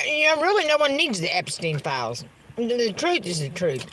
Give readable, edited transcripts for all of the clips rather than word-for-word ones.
really no one needs the Epstein files. The truth is the truth.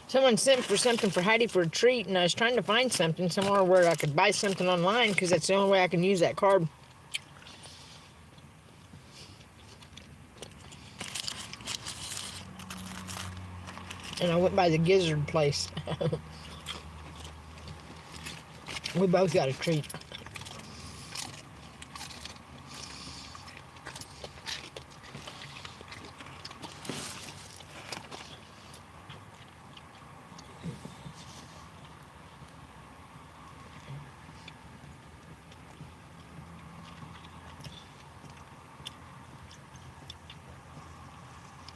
Someone sent for something for Heidi for a treat, and I was trying to find something somewhere where I could buy something online because that's the only way I can use that card. And I went by the gizzard place. We both got a treat.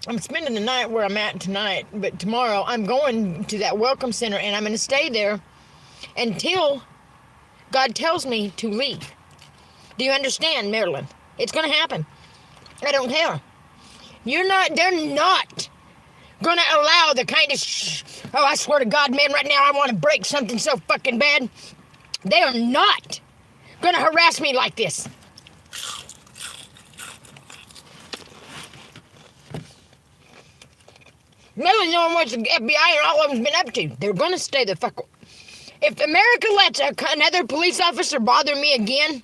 I'm spending the night where I'm at tonight, but tomorrow I'm going to that welcome center and I'm going to stay there until God tells me to leave. Do you understand, Marilyn? It's going to happen. I don't care. They're not going to allow the kind of oh, I swear to God, man, right now I want to break something so fucking bad. They are not going to harass me like this. Really knowing what the FBI and all of them's been up to. They're going to stay the fuck. If America lets another police officer bother me again,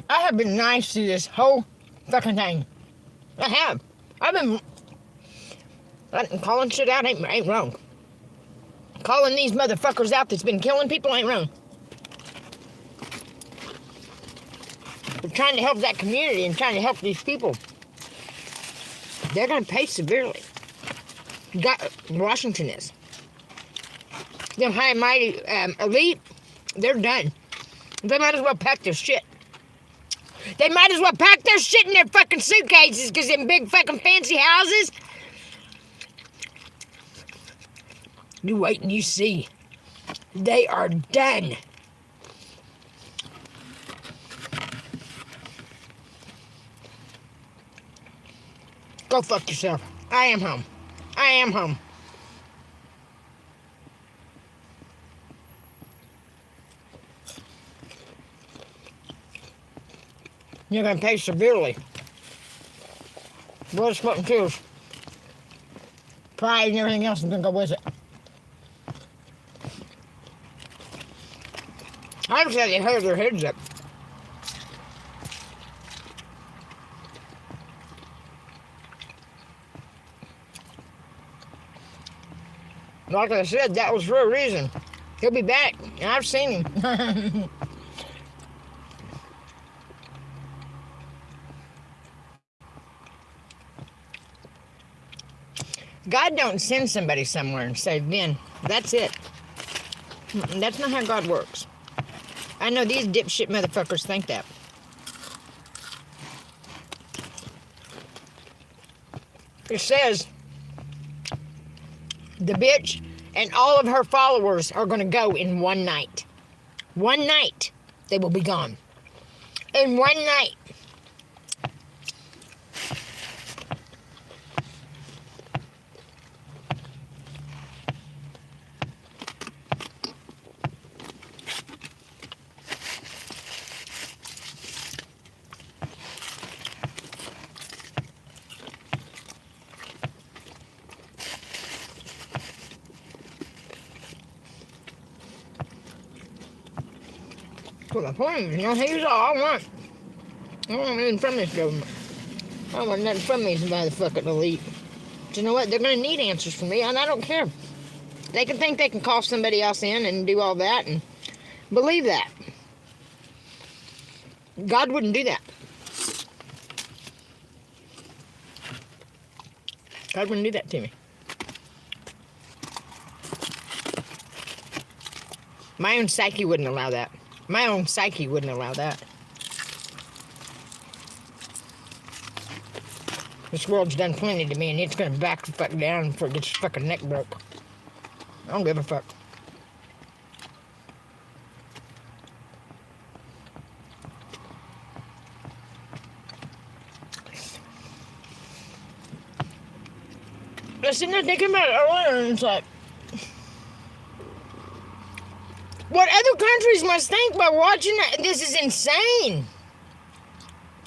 I have been nice to this whole fucking thing. I have. I've been calling shit out ain't wrong. Calling these motherfuckers out that's been killing people ain't wrong. We're trying to help that community and trying to help these people. They're going to pay severely. Washington is. Them high and mighty elite, they're done. They might as well pack their shit. They might as well pack their shit in their fucking suitcases because them big fucking fancy houses. You wait and you see. They are done. Go fuck yourself. I am home. I am home. You're going to pay severely. Blood, sweat, and tears. Pride and everything else is going to go with it. I just had they held their heads up. Like I said, that was for a reason. He'll be back. And I've seen him. God don't send somebody somewhere and say, "Then that's it." That's not how God works. I know these dipshit motherfuckers think that. It says the bitch and all of her followers are going to go in one night. One night, they will be gone. In one night. what my point is. Here's all I want. I don't want nothing from this government. I don't want nothing from these motherfucking elite. But you know what? They're going to need answers from me, and I don't care. They can think they can call somebody else in and do all that and believe that. God wouldn't do that. God wouldn't do that to me. My own psyche wouldn't allow that. My own psyche wouldn't allow that. This world's done plenty to me, and it's gonna back the fuck down before it gets its fucking neck broke. I don't give a fuck. I was sitting there thinking about it earlier, and it's like, what other countries must think by watching that? This is insane.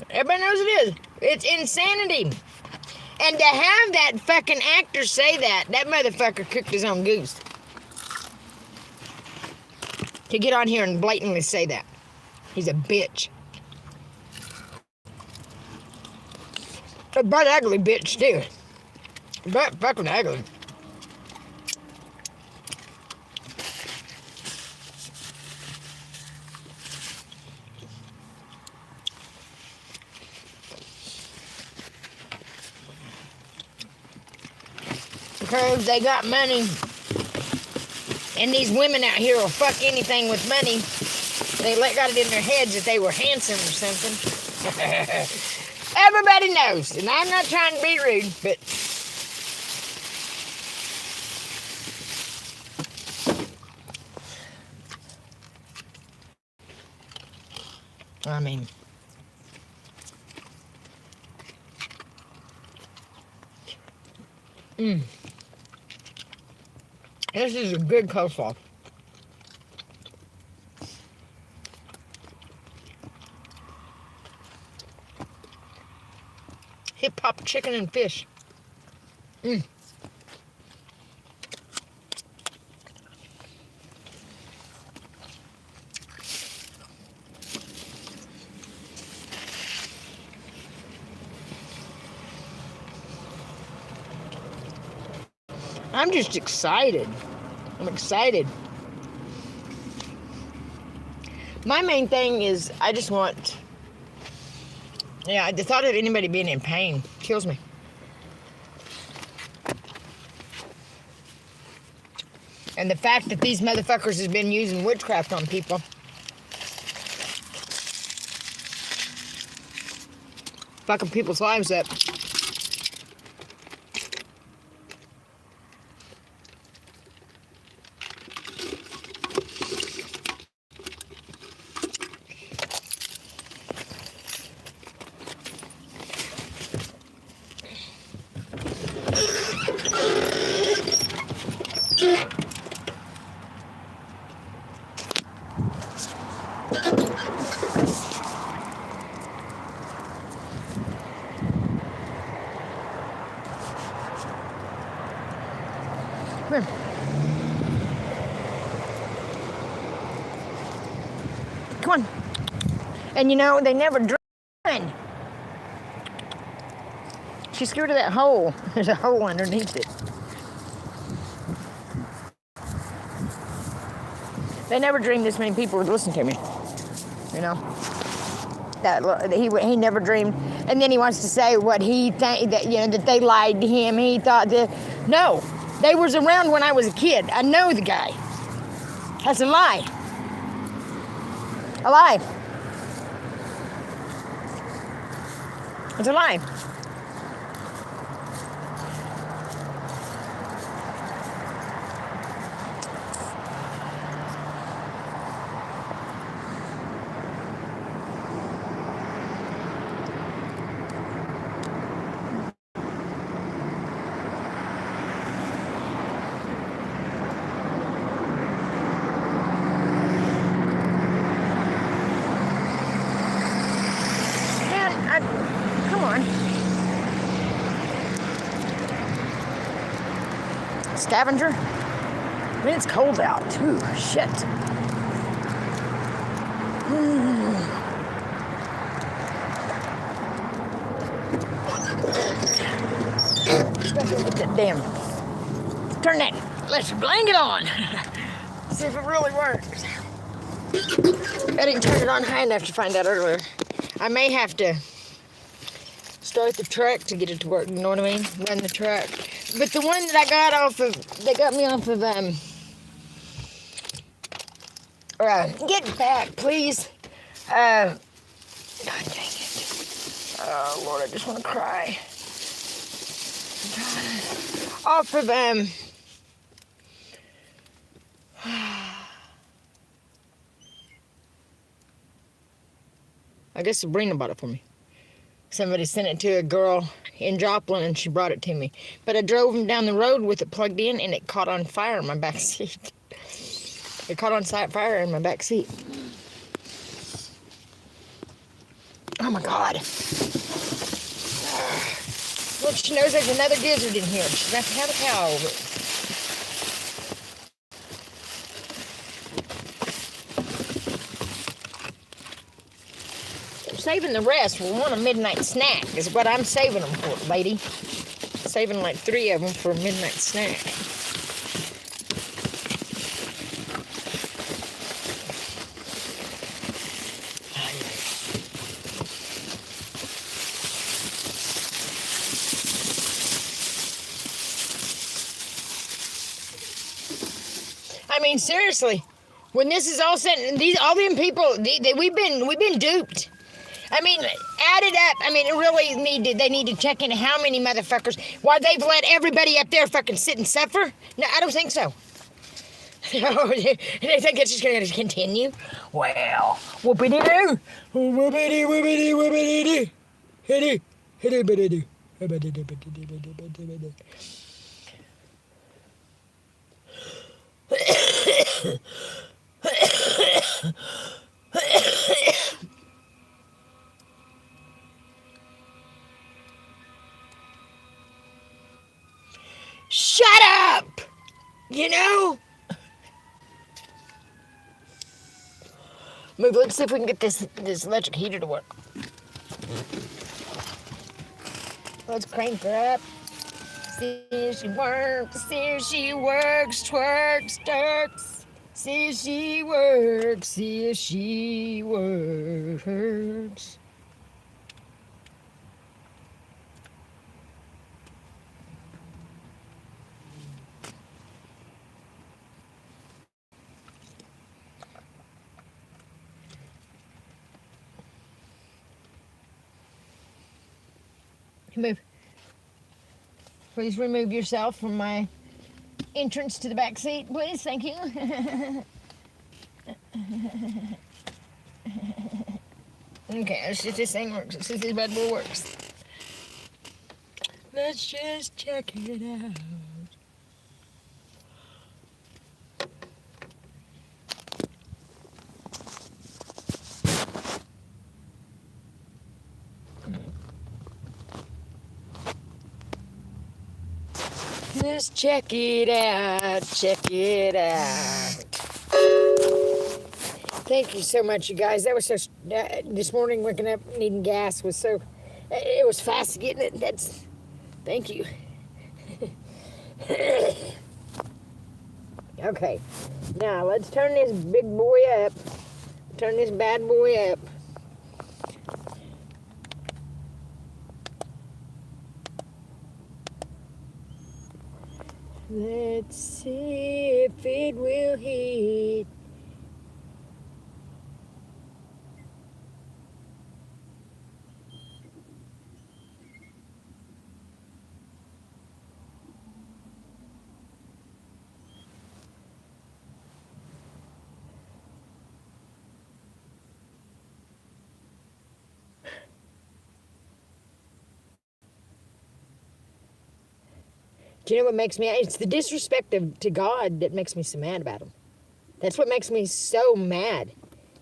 Everybody knows it is. It's insanity. And to have that fucking actor say that motherfucker cooked his own goose. To get on here and blatantly say that. He's a bitch. A butt ugly bitch, too. Butt fucking ugly. Because they got money. And these women out here will fuck anything with money. They got it in their heads that they were handsome or something. Everybody knows. And I'm not trying to be rude, but I mean, this is a good coleslaw. Hip hop chicken and fish. I'm just excited. I'm excited. My main thing is I just want... the thought of anybody being in pain kills me. And the fact that these motherfuckers has been using witchcraft on people. Fucking people's lives up. Come here. Come on. And they never drain. She's scared of that hole. There's a hole underneath it. They never dreamed this many people would listen to me. That he never dreamed. And then he wants to say what he think that they lied to him. He thought that no, they was around when I was a kid. I know the guy. That's a lie. A lie. It's a lie. Come on. Scavenger? I mean, it's cold out, too. Shit. Especially with that damn. Turn that. Let's blanket on. See if it really works. I didn't turn it on high enough to find out earlier. I may have to start the truck to get it to work. You know what I mean? Run the truck. But the one that I got off of, they got me off of get back, please. God dang it. Oh, Lord, I just want to cry. God. Off of, I guess Sabrina bought it for me. Somebody sent it to a girl in Joplin, and she brought it to me. But I drove him down the road with it plugged in, and it caught on fire in my back seat. It caught on fire in my back seat. Oh my God. Look, she knows there's another gizzard in here. She's going to have a cow over it. I'm saving the rest for one a midnight snack is what I'm saving them for, lady. Saving like 3 of them for a midnight snack. I mean, seriously, when this is all said, all them people, we've been duped. I mean, add it up. I mean, they need to check in how many motherfuckers, why they've let everybody up there fucking sit and suffer. No, I don't think so. They think it's just going to continue. Well, whoopity-doo. Whoopity-whoopity-whoopity-doo. Hitty-hitty-bitty-doo. Shut up! You know? Move, let's see if we can get this electric heater to work. Let's crank her up. See if she works, see if she works, twerks, turks. See if she works, see if she works. Move. Please remove yourself from my entrance to the back seat, please. Thank you. Okay, let's see if this thing works. Let's see if this bad boy works. Let's just check it out. Let's check it out. Check it out. Thank you so much, you guys. That was so. This morning, waking up needing gas was so. It was fast getting it. That's. Thank you. Okay. Now let's turn this big boy up. Turn this bad boy up. Let's see if it will hit. Do you know what makes me? It's the disrespect to God that makes me so mad about him. That's what makes me so mad.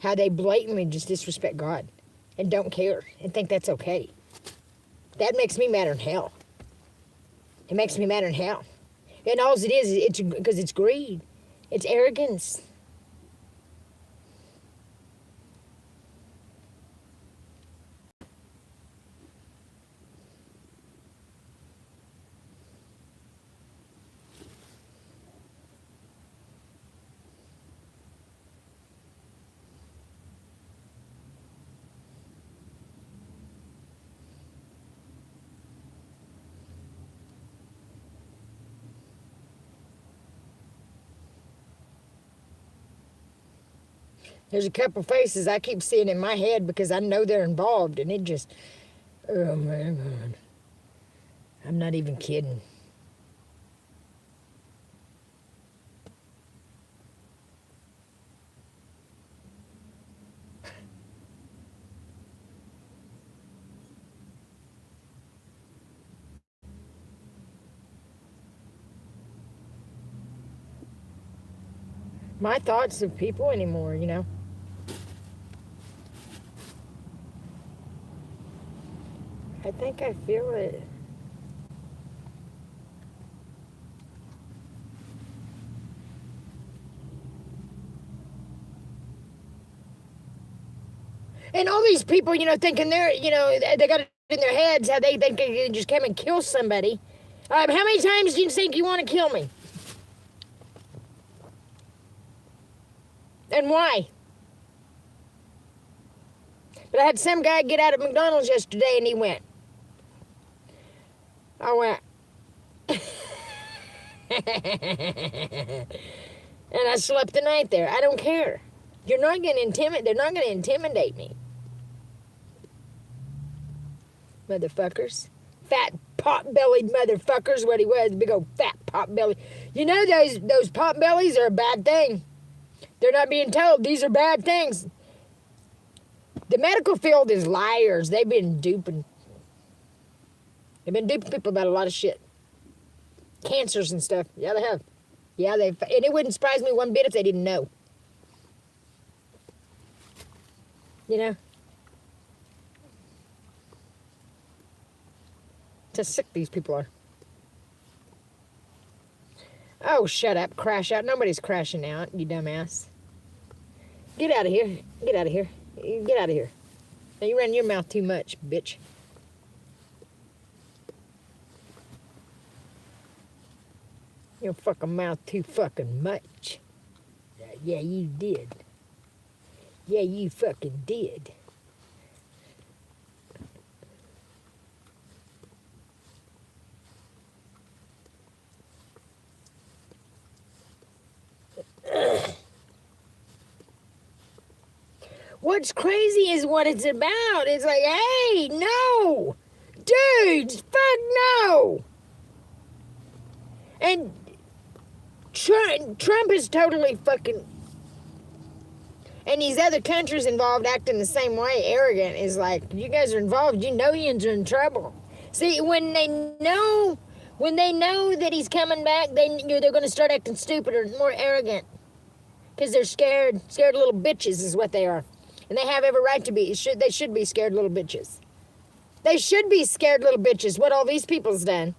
How they blatantly just disrespect God and don't care and think that's okay. That makes me madder than hell. It makes me madder than hell. And all it is, it's because it's greed. It's arrogance. There's a couple faces I keep seeing in my head because I know they're involved, and it just, oh my God. I'm not even kidding. My thoughts of people anymore, you know. I think I feel it. And all these people, you know, thinking they're, you know, they got it in their heads how they think they can just come and kill somebody. How many times do you think you want to kill me? And why? But I had some guy get out of McDonald's yesterday and he went. I went. And I slept the night there. I don't care. You're not going to intimidate. They're not going to intimidate me. Motherfuckers. Fat pot-bellied motherfuckers, what he was. Big old fat pot-belly. You know those pot-bellies are a bad thing. They're not being told these are bad things. The medical field is liars. They've been duping. They've been duping people about a lot of shit. Cancers and stuff. Yeah, they have. Yeah, and it wouldn't surprise me one bit if they didn't know. You know? Just sick these people are. Oh, shut up. Crash out. Nobody's crashing out, you dumbass. Get out of here. Get out of here. Get out of here. Now, you run your mouth too much, bitch. Your fucking mouth too fucking much. Yeah, you did. Yeah, you fucking did. What's crazy is what it's about. It's like, hey, no. Dudes, fuck no. And Trump is totally fucking... And these other countries involved acting the same way, arrogant, is like, you guys are involved, you know you're in trouble. See, when they know that he's coming back, they're going to start acting stupider, more arrogant. Because they're scared. Scared little bitches is what they are. And they have every right to be. They should be scared little bitches. They should be scared little bitches, what all these people's done.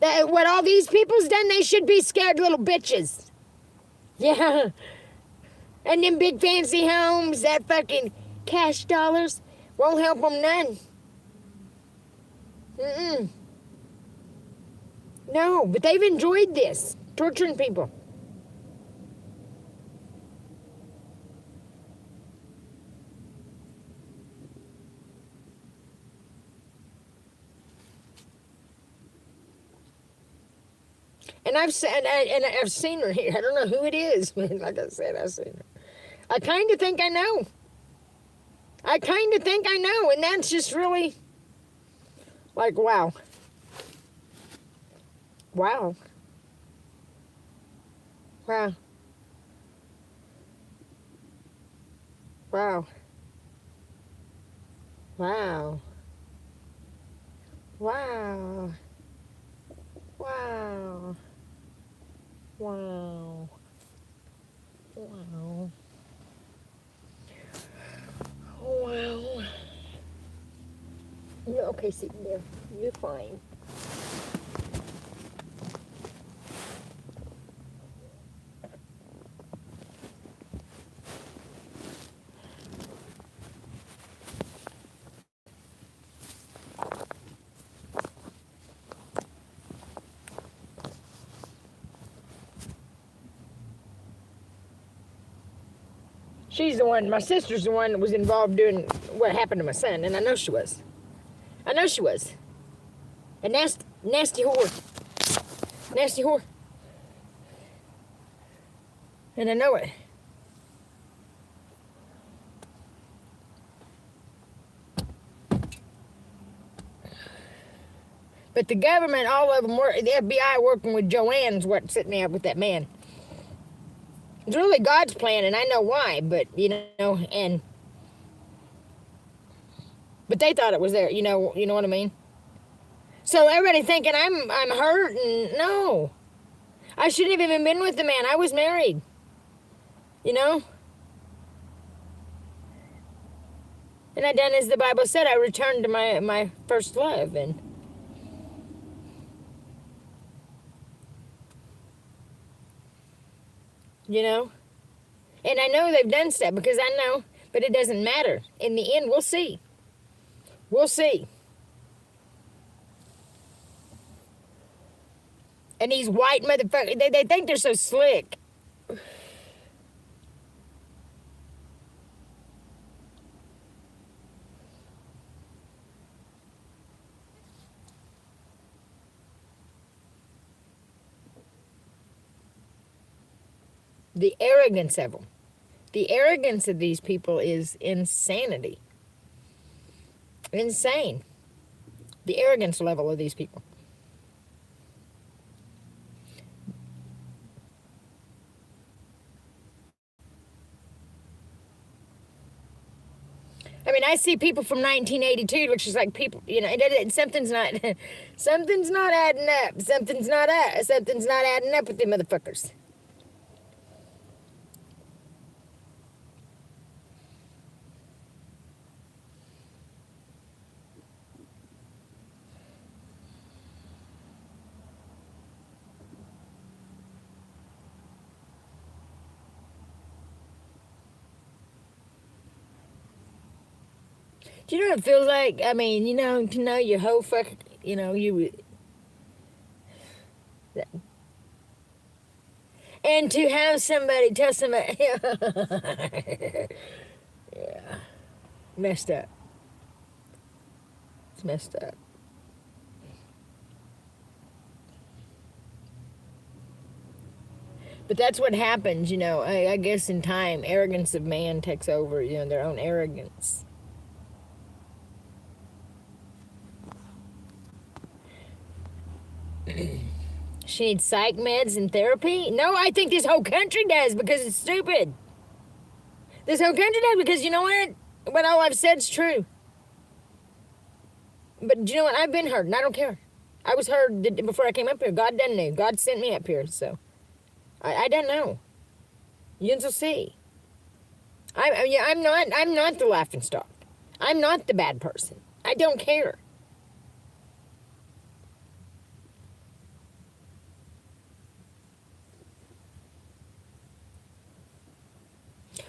What all these people's done, they should be scared little bitches. Yeah. And them big fancy homes, that fucking cash dollars, won't help them none. Mm-mm. No, but they've enjoyed this, torturing people. And I've seen her here. I don't know who it is, but like I said, I've seen her. I kind of think I know. And that's just really like, wow. Wow. Wow. Wow. Wow. Wow. Wow. Wow. Wow. Wow. You're okay sitting there. You're fine. She's the one, my sister's the one that was involved doing what happened to my son, and I know she was. I know she was. A nasty whore. Nasty whore. And I know it. But the government, all of them, the FBI working with Joanne's what's sitting there with that man. It's really God's plan, and I know why, but, but they thought it was there, you know what I mean? So everybody thinking I'm hurt, and no. I shouldn't have even been with the man. I was married, And I done as the Bible said. I returned to my first love, and And I know they've done stuff because I know, but it doesn't matter. In the end, we'll see. We'll see. And these white motherfuckers, they think they're so slick. The arrogance of them. The arrogance of these people is insanity. Insane. The arrogance level of these people. I mean, I see people from 1982, which is like people, something's not adding up. Something's not adding up with them motherfuckers. Do you know what it feels like? I mean, to know your whole fucking, and to have somebody tell somebody, yeah, messed up. It's messed up. But that's what happens, I guess in time, arrogance of man takes over, their own arrogance. She needs psych meds and therapy? No, I think this whole country does because it's stupid. This whole country does because you know what? What all I've said is true. But you know what? I've been hurt and I don't care. I was hurt before I came up here. God done knew. God sent me up here, so I don't know. You'll see. I'm not the laughing stock. I'm not the bad person. I don't care.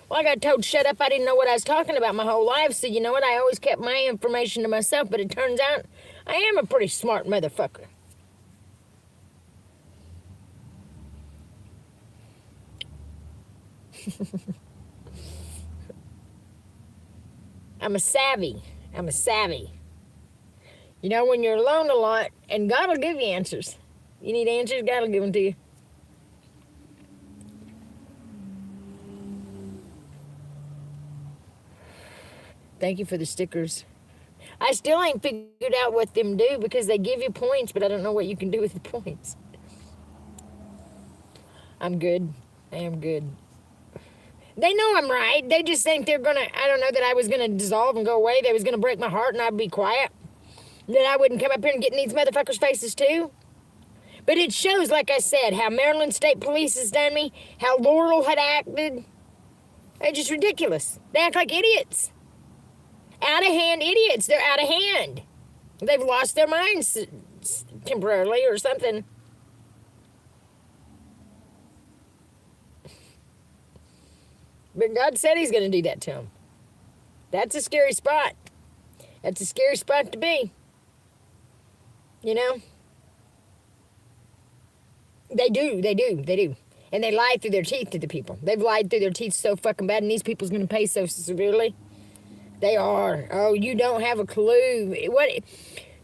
Well, I got told shut up. I didn't know what I was talking about my whole life. So you know what? I always kept my information to myself. But it turns out I am a pretty smart motherfucker. I'm a savvy. When you're alone a lot, and God will give you answers. You need answers, God will give them to you. Thank you for the stickers. I still ain't figured out what them do because they give you points, but I don't know what you can do with the points. I'm good. I am good. They know I'm right. They just think they're gonna, I don't know, that I was gonna dissolve and go away. They was gonna break my heart and I'd be quiet. That I wouldn't come up here and get in these motherfuckers' faces too. But it shows, like I said, how Maryland State Police has done me, how Laurel had acted. They're just ridiculous. They act like idiots. Out of hand idiots. They're out of hand. They've lost their minds temporarily or something. But God said he's going to do that to them. That's a scary spot. That's a scary spot to be. They do. And they lie through their teeth to the people. They've lied through their teeth so fucking bad, and these people's going to pay so severely. They are. Oh, you don't have a clue. What?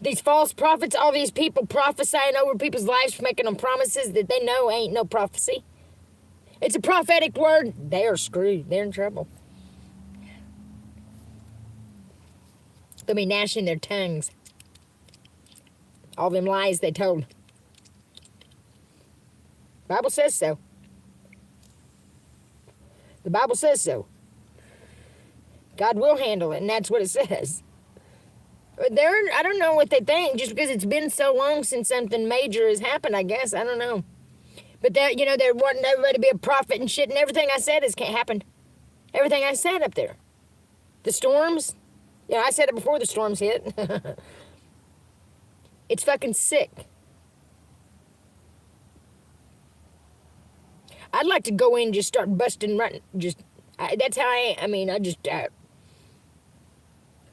These false prophets, all these people prophesying over people's lives, making them promises that they know ain't no prophecy. It's a prophetic word. They are screwed. They're in trouble. They'll be gnashing their tongues. All them lies they told. The Bible says so. The Bible says so. God will handle it, and that's what it says. I don't know what they think, just because it's been so long since something major has happened, I guess. I don't know. But they're wanting everybody to be a prophet and shit, and everything I said can't happen. Everything I said up there. The storms, I said it before the storms hit. It's fucking sick. I'd like to go in and just start busting, running. That's how I am. I mean,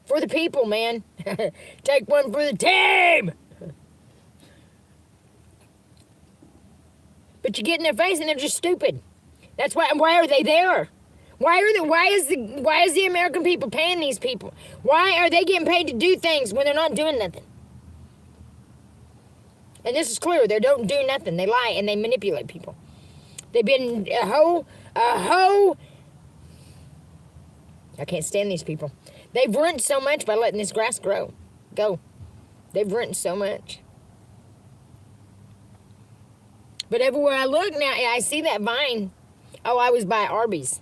for the people, man. Take one for the team. But you get in their face and they're just stupid. That's why. Why are they there? Why is the American people paying these people? Why are they getting paid to do things when they're not doing nothing? And this is clear. They don't do nothing. They lie and they manipulate people. They've been a hoe. I can't stand these people. They've ruined so much by letting this grass go. They've ruined so much. But everywhere I look now, I see that vine. Oh, I was by Arby's.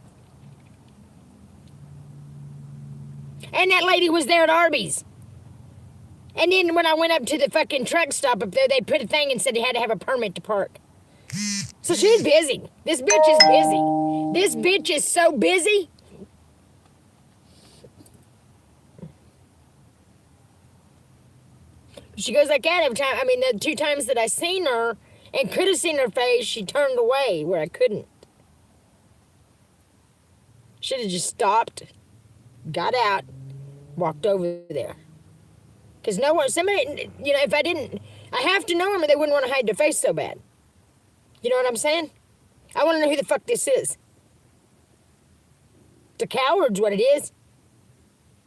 And that lady was there at Arby's. And then when I went up to the fucking truck stop up there, they put a thing and said he had to have a permit to park. So she's busy. This bitch is busy. This bitch is so busy. She goes like that every time. I mean, the 2 times that I seen her and could have seen her face, she turned away where I couldn't. Should have just stopped, got out, walked over there. Because if I didn't, I have to know them or they wouldn't want to hide their face so bad. You know what I'm saying? I want to know who the fuck this is. It's a coward's what it is.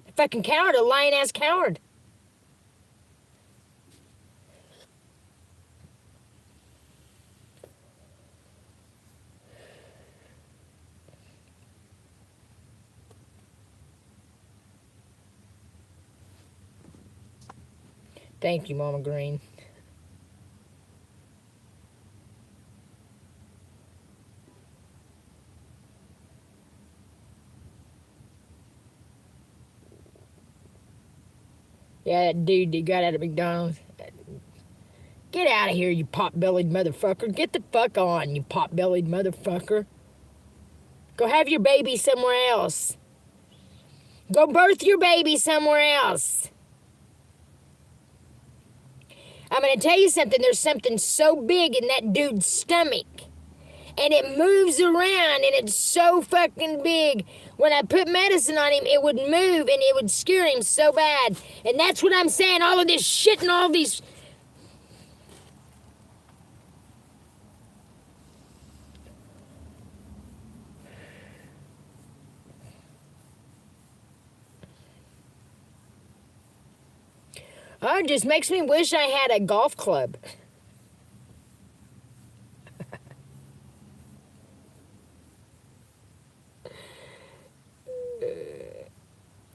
A fucking coward, a lying-ass coward. Thank you, Mama Green. Yeah, that dude that got out of McDonald's. Get out of here, you pot-bellied motherfucker. Get the fuck on, you pot-bellied motherfucker. Go have your baby somewhere else. Go birth your baby somewhere else. I'm going to tell you something. There's something so big in that dude's stomach. And it moves around and it's so fucking big. When I put medicine on him, it would move and it would scare him so bad. And that's what I'm saying. All of this shit and all these... Oh, it just makes me wish I had a golf club.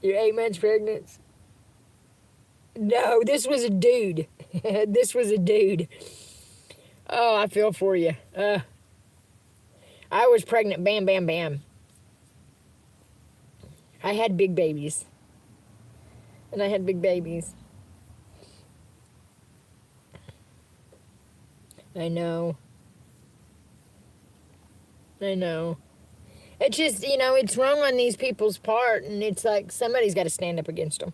You're 8 months pregnant? No, this was a dude. This was a dude. Oh, I feel for you. I was pregnant, bam, bam, bam. I had big babies. And I had big babies. I know. It's just, it's wrong on these people's part, and it's like somebody's got to stand up against them,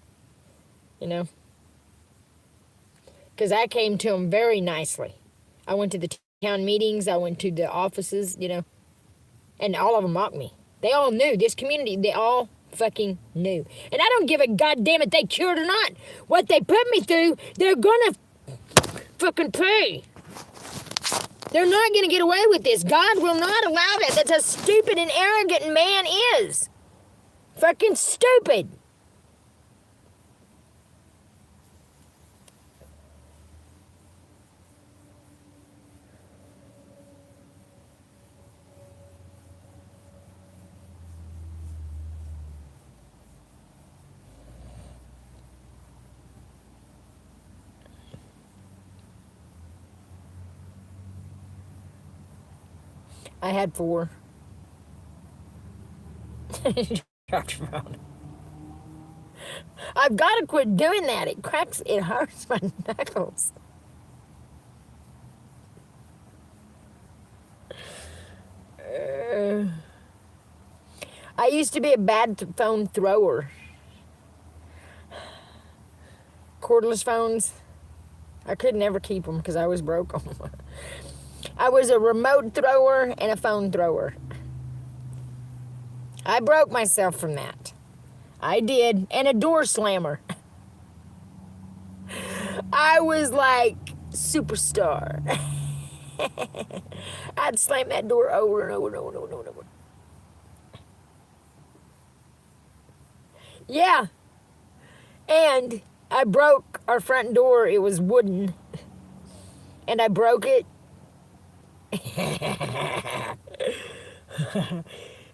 Because I came to them very nicely. I went to the town meetings, I went to the offices, and all of them mocked me. They all knew, this community, they all fucking knew. And I don't give a goddamn if they cured or not. What they put me through, they're gonna fucking pay. They're not going to get away with this. God will not allow that. That's how stupid and arrogant man is. Fucking stupid. I had 4. Dropped your phone. I've got to quit doing that. It hurts my knuckles. I used to be a bad phone thrower. Cordless phones, I could never keep them because I always broke them. I was a remote thrower and a phone thrower. I broke myself from that. I did. And a door slammer. I was like superstar. I'd slam that door over and over and over and over and over. Yeah. And I broke our front door. It was wooden. And I broke it.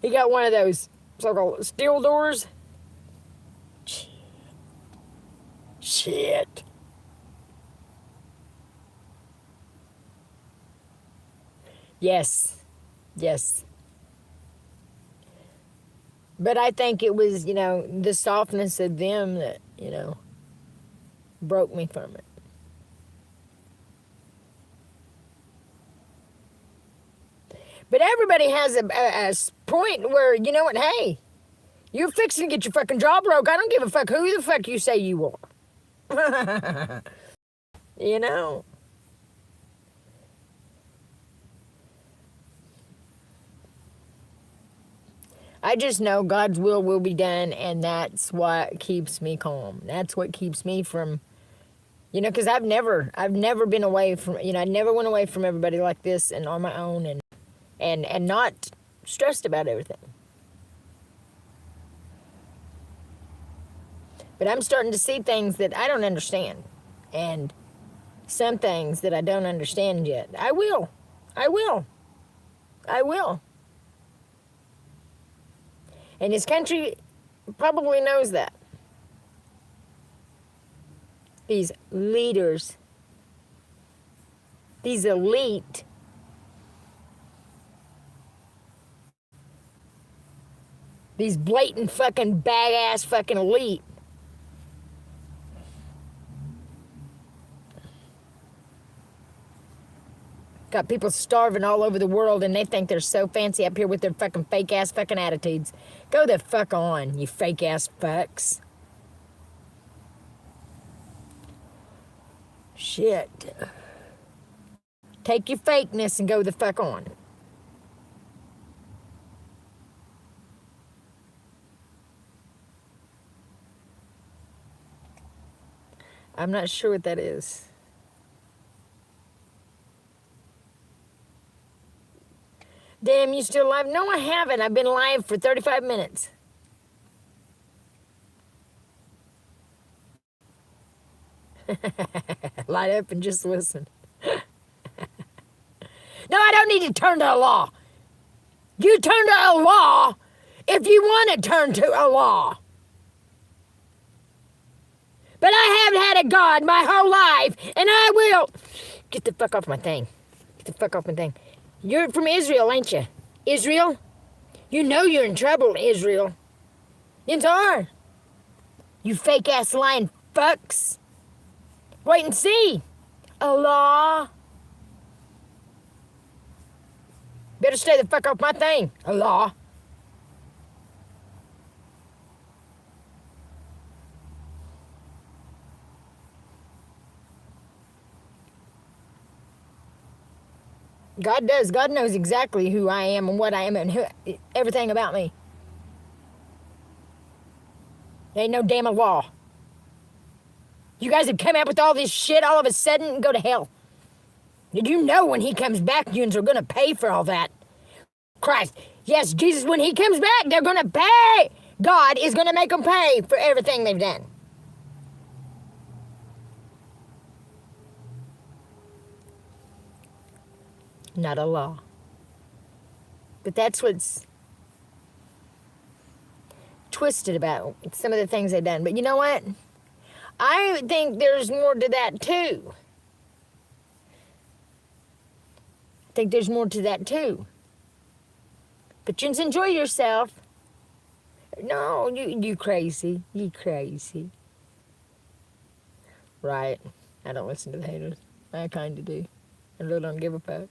He got one of those so-called steel doors. Shit. Yes. Yes. But I think it was, the softness of them that, broke me from it. But everybody has a point where, you know what, hey, you're fixing to get your fucking jaw broke. I don't give a fuck who the fuck you say you are. You know? I just know God's will be done, and that's what keeps me calm. That's what keeps me from, because I've never been away from, I never went away from everybody like this and on my own and not stressed about everything. But I'm starting to see things that I don't understand, and some things that I don't understand yet. I will. And this country probably knows that. These leaders, these elite, these blatant fucking badass fucking elite. Got people starving all over the world, and they think they're so fancy up here with their fucking fake ass fucking attitudes. Go the fuck on, you fake ass fucks. Shit. Take your fakeness and go the fuck on. I'm not sure what that is. Damn, you still live? No, I haven't. I've been live for 35 minutes. Light up and just listen. No, I don't need to turn to Allah. You turn to Allah if you want to turn to Allah. But I haven't had a God my whole life, and I will. Get the fuck off my thing. Get the fuck off my thing. You're from Israel, ain't you? Israel? You know you're in trouble, Israel. You are. You fake-ass lying fucks. Wait and see. Allah. Better stay the fuck off my thing, Allah. God does. God knows exactly who I am and what I am and everything about me. There ain't no damn law. You guys have come out with all this shit all of a sudden and go to hell. Did you know when he comes back, you are going to pay for all that? Christ. Yes, Jesus, when he comes back, they're going to pay. God is going to make them pay for everything they've done. Not a law. But that's what's twisted about some of the things they've done. But you know what? I think there's more to that too. I think there's more to that too. But you just enjoy yourself. No, you crazy. You crazy. Right. I don't listen to the haters. I kind of do. I really don't give a fuck.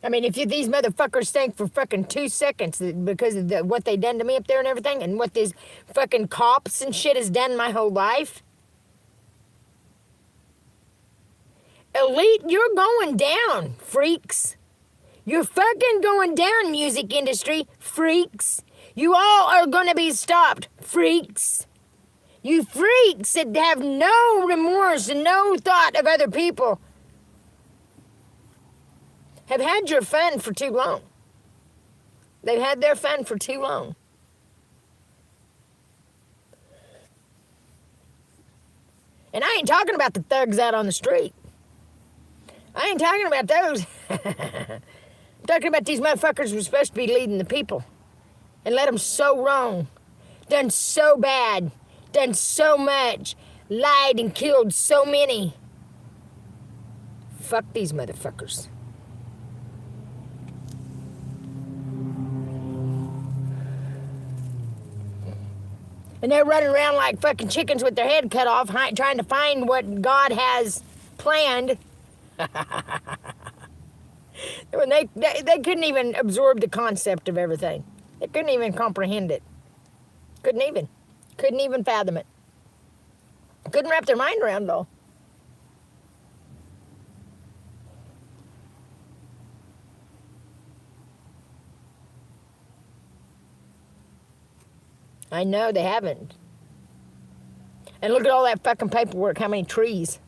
I mean, if these motherfuckers think for fucking 2 seconds because of what they done to me up there and everything, and what these fucking cops and shit has done my whole life, elite, you're going down, freaks. You're fucking going down, music industry, freaks. You all are gonna be stopped, freaks. You freaks that have no remorse and no thought of other people have had your fun for too long. They've had their fun for too long. And I ain't talking about the thugs out on the street. I ain't talking about those. I'm talking about these motherfuckers who are supposed to be leading the people and let them so wrong, done so bad, done so much, lied and killed so many. Fuck these motherfuckers. And they're running around like fucking chickens with their head cut off, trying to find what God has planned. When they couldn't even absorb the concept of everything. They couldn't even comprehend it. Couldn't even fathom it. Couldn't wrap their mind around it all. I know they haven't. And look at all that fucking paperwork, how many trees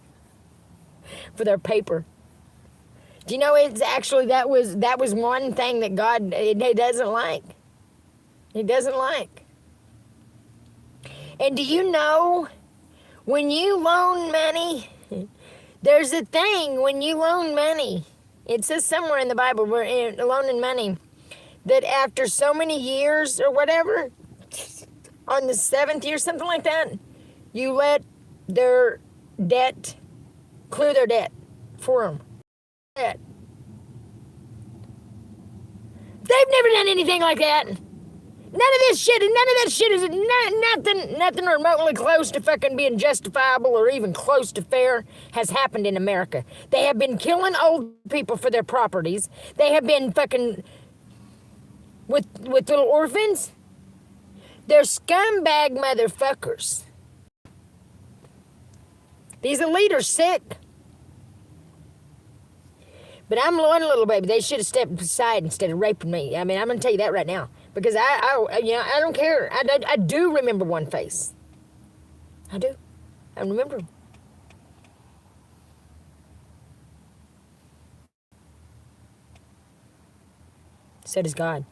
for their paper. Do you know it's actually that was one thing that God he doesn't like. He doesn't like. And do you know when you loan money, there's a thing when you loan money. It says somewhere in the Bible we're loaning money that after so many years or whatever, on the 7th year, something like that, you let their debt, clear their debt for them. They've never done anything like that. None of that shit is nothing remotely close to fucking being justifiable or even close to fair has happened in America. They have been killing old people for their properties. They have been fucking with little orphans. They're scumbag motherfuckers. These elite are sick. But I'm one little baby. They should have stepped aside instead of raping me. I mean, I'm going to tell you that right now. Because I don't care. I do remember one face. I do. I remember him. So does God.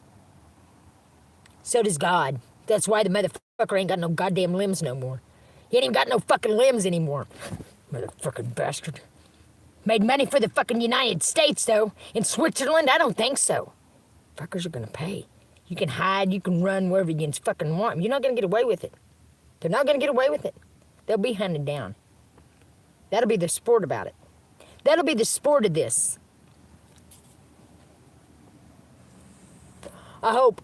So does God. That's why the motherfucker ain't got no goddamn limbs no more. He ain't even got no fucking limbs anymore. Motherfucking bastard. Made money for the fucking United States, though. In Switzerland, I don't think so. Fuckers are gonna pay. You can hide, you can run wherever you fucking want. You're not gonna get away with it. They're not gonna get away with it. They'll be hunted down. That'll be the sport about it. That'll be the sport of this. I hope.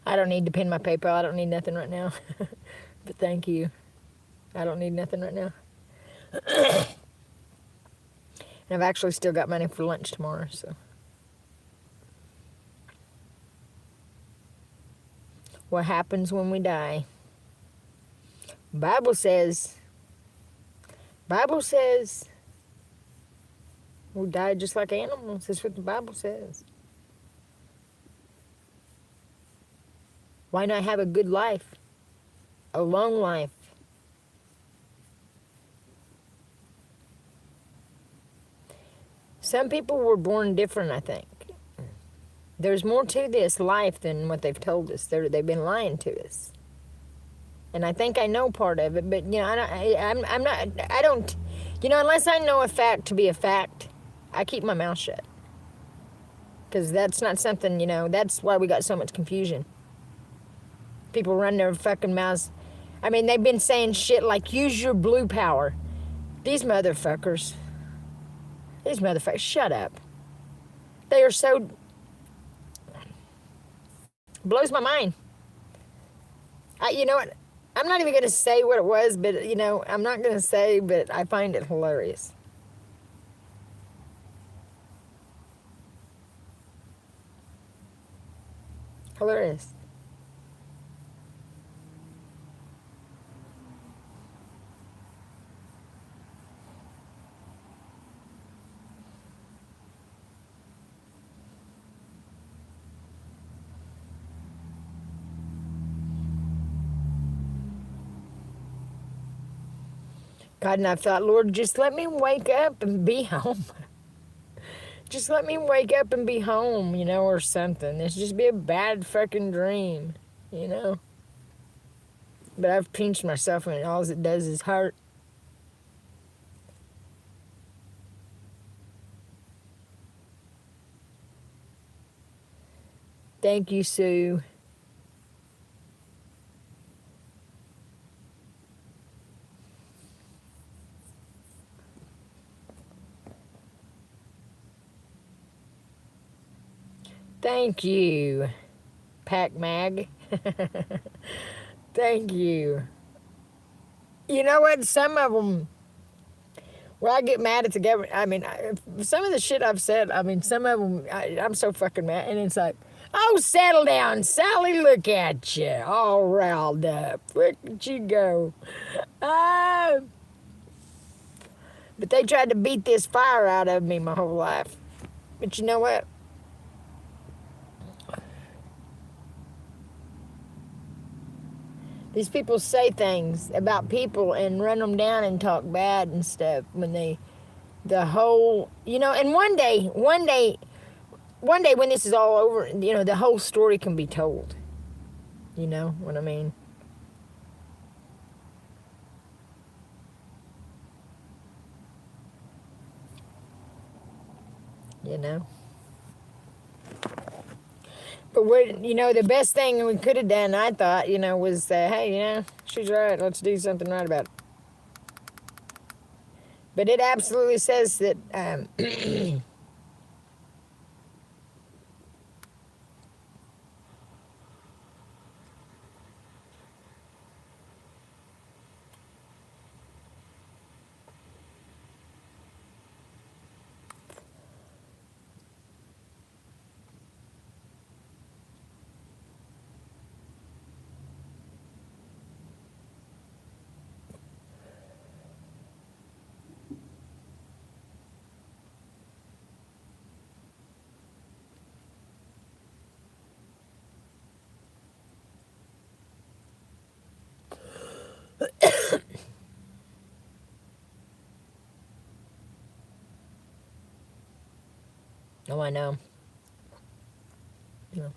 I don't need to pin my PayPal. I don't need nothing right now. But thank you. I don't need nothing right now. And I've actually still got money for lunch tomorrow, so. What happens when we die? Bible says we'll die just like animals. That's what the Bible says. Why not have a good life? A long life? Some people were born different, I think. There's more to this life than what they've told us. They've been lying to us. And I think I know part of it, but, I don't, unless I know a fact to be a fact, I keep my mouth shut. Because that's not something, that's why we got so much confusion. People run their fucking mouths. I mean, they've been saying shit like, use your blue power. These motherfuckers, shut up. They are so, blows my mind. You know what? I'm not even going to say what it was, but, I'm not going to say, but I find it hilarious. Hilarious. God, and I thought, Lord, just let me wake up and be home. Just let me wake up and be home, or something. It's just be a bad fucking dream, But I've pinched myself and all it does is hurt. Thank you, Sue. Thank you, Pac Mag. Thank you. You know what? Some of them, well, I get mad at the government. I mean, some of the shit I've said, some of them, I'm so fucking mad. And it's like, oh, settle down, Sally. Look at you, all riled up. Look at you go. Ah. But they tried to beat this fire out of me my whole life. But you know what? These people say things about people and run them down and talk bad and stuff when the whole, and one day when this is all over, the whole story can be told. You know what I mean? You know? But the best thing we could have done, I thought, was, hey, she's right. Let's do something right about it. But it absolutely says that, oh, I know. You know.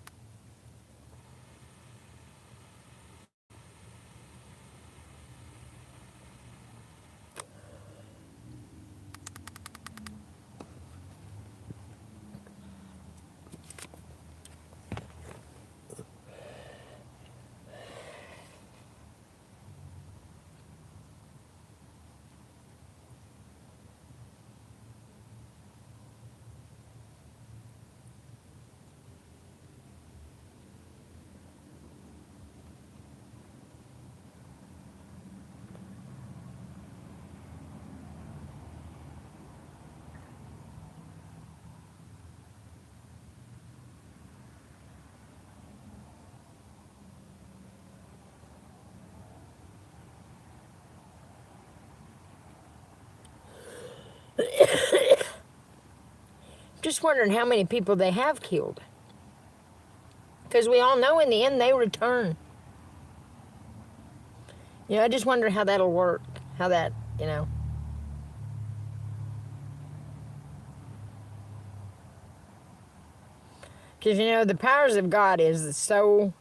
Just wondering how many people they have killed. Because we all know in the end they return. You know, I just wonder how that'll work. How that, you know. Because, you know, the powers of God is so...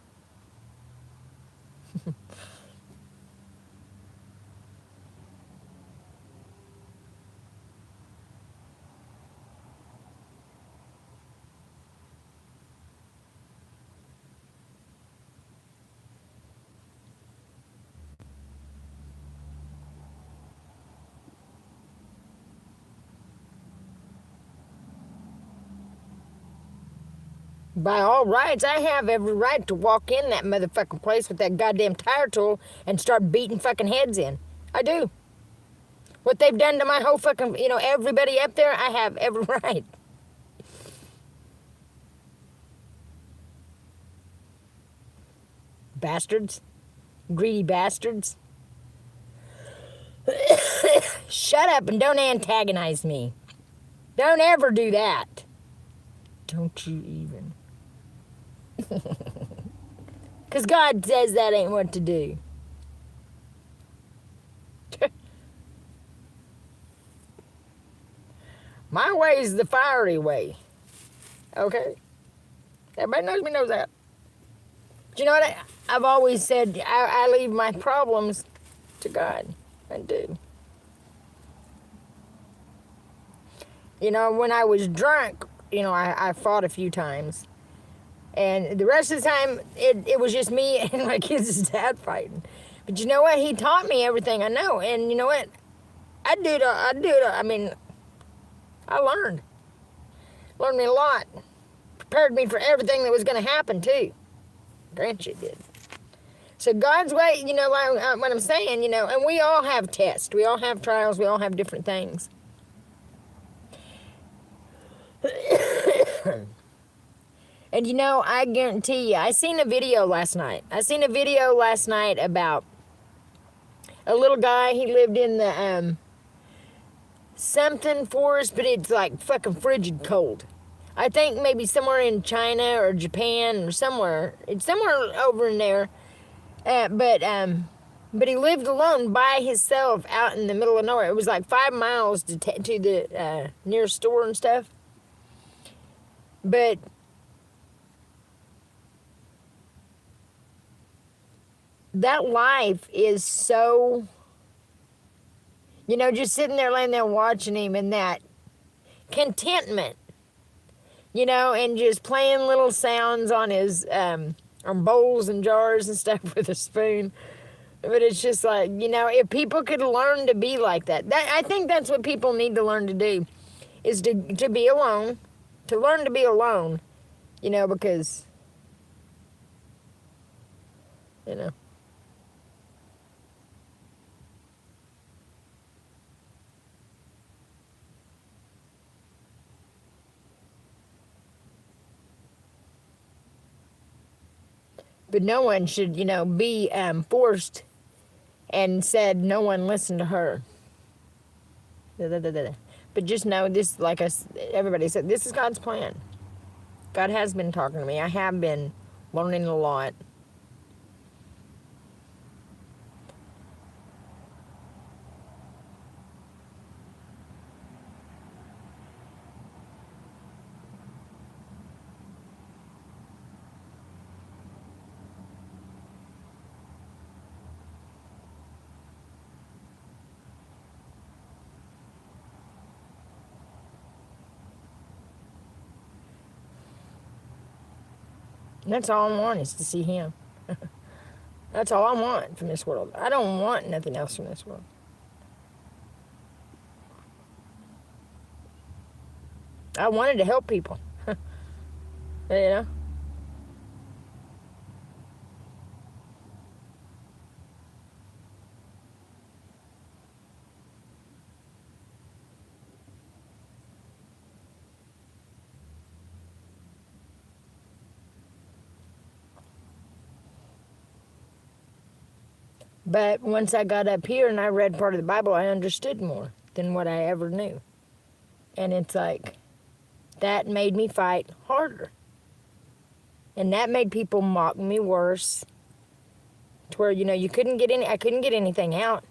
By all rights, I have every right to walk in that motherfucking place with that goddamn tire tool and start beating fucking heads in. I do. What they've done to my whole fucking, you know, everybody up there, I have every right. Bastards. Greedy bastards. Shut up and don't antagonize me. Don't ever do that. Don't you even. Because God says that ain't what to do. My way is the fiery way. Okay? Everybody knows that. But you know what? I've always said I leave my problems to God. I do. You know, when I was drunk, you know, I fought a few times. And the rest of the time, it was just me and my kids' dad fighting. But you know what? He taught me everything I know. And you know what? I mean, I learned. Learned me a lot. Prepared me for everything that was going to happen, too. Grant you did. So God's way, you know, like what I'm saying, you know, and we all have tests. We all have trials. We all have different things. And you know, I guarantee you, I seen a video last night. About a little guy. He lived in the something forest, but it's like fucking frigid cold. I think maybe somewhere in China or Japan or somewhere. It's somewhere over in there. But he lived alone by himself out in the middle of nowhere. It was like 5 miles to the nearest store and stuff. But that life is so, you know, just sitting there, laying there watching him, and that contentment, you know, and just playing little sounds on his, on bowls and jars and stuff with a spoon. But it's just like, you know, if people could learn to be like that, I think that's what people need to learn to do, is to be alone, to learn to be alone, you know, because, you know. But no one should, you know, be forced and said no one listened to her. But just know this, like everybody said, this is God's plan. God has been talking to me. I have been learning a lot. That's all I want, is to see him. That's all I want from this world. I don't want nothing else from this world. I wanted to help people. You know? But once I got up here and I read part of the Bible, I understood more than what I ever knew. And it's like, that made me fight harder. And that made people mock me worse. To where, you couldn't get I couldn't get anything out.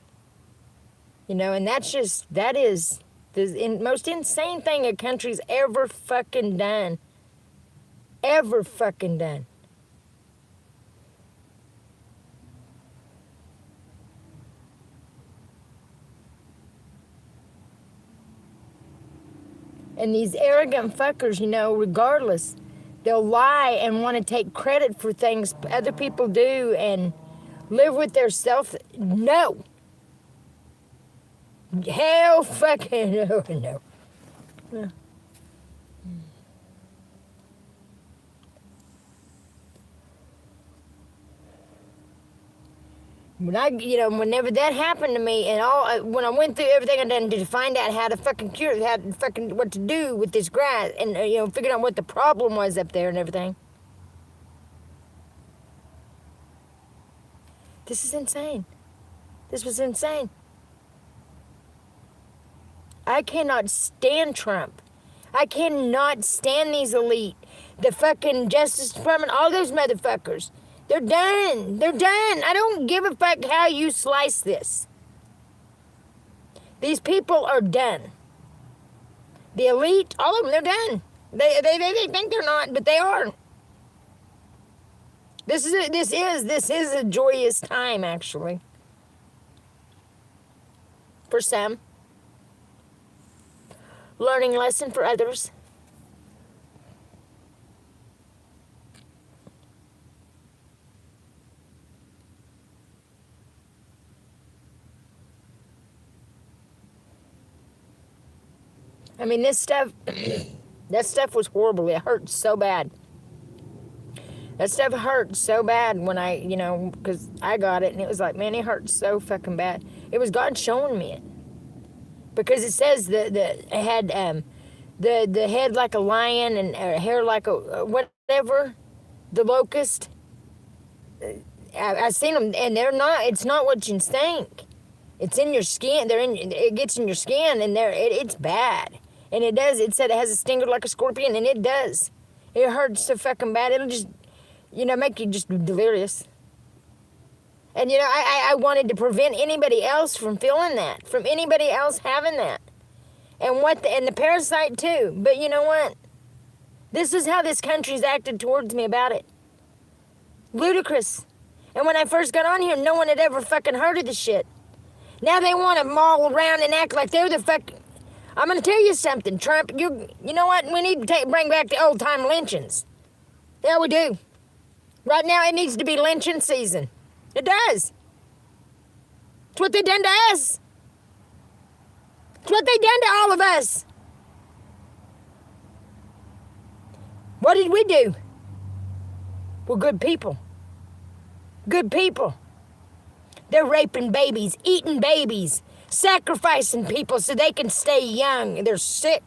And that is the most insane thing a country's ever fucking done. Ever fucking done. And these arrogant fuckers, regardless, they'll lie and want to take credit for things other people do and live with their self. No. Hell fucking no. No. Whenever that happened to me, and when I went through everything I done to find out how to fucking cure, what to do with this grass, and figuring out what the problem was up there and everything. This is insane. This was insane. I cannot stand Trump. I cannot stand these elite, the fucking Justice Department, all those motherfuckers. They're done. They're done. I don't give a fuck how you slice this. These people are done. The elite, all of them, they're done. They think they're not, but they are. This is a joyous time, actually. For some. Learning lesson for others. I mean, this stuff, that stuff was horrible. It hurt so bad. That stuff hurt so bad when because I got it, and it was like, man, it hurt so fucking bad. It was God showing me it. Because it says it had the head like a lion and hair like a whatever, the locust. I've seen them, and it's not what you think. It's in your skin. It gets in your skin, and it's bad. And it said it has a stinger like a scorpion, and it does. It hurts so fucking bad. It'll just, make you just delirious. And, I wanted to prevent anybody else from feeling that, from anybody else having that. And the parasite too. But you know what? This is how this country's acted towards me about it. Ludicrous. And when I first got on here, no one had ever fucking heard of the shit. Now they want to maul around and act like they're the fuck. I'm going to tell you something, Trump. You know what? We need to bring back the old time lynchings. Yeah, we do. Right now, it needs to be lynching season. It does. It's what they done to us. It's what they done to all of us. What did we do? We're good people. Good people. They're raping babies, eating babies, sacrificing people so they can stay young. They're sick.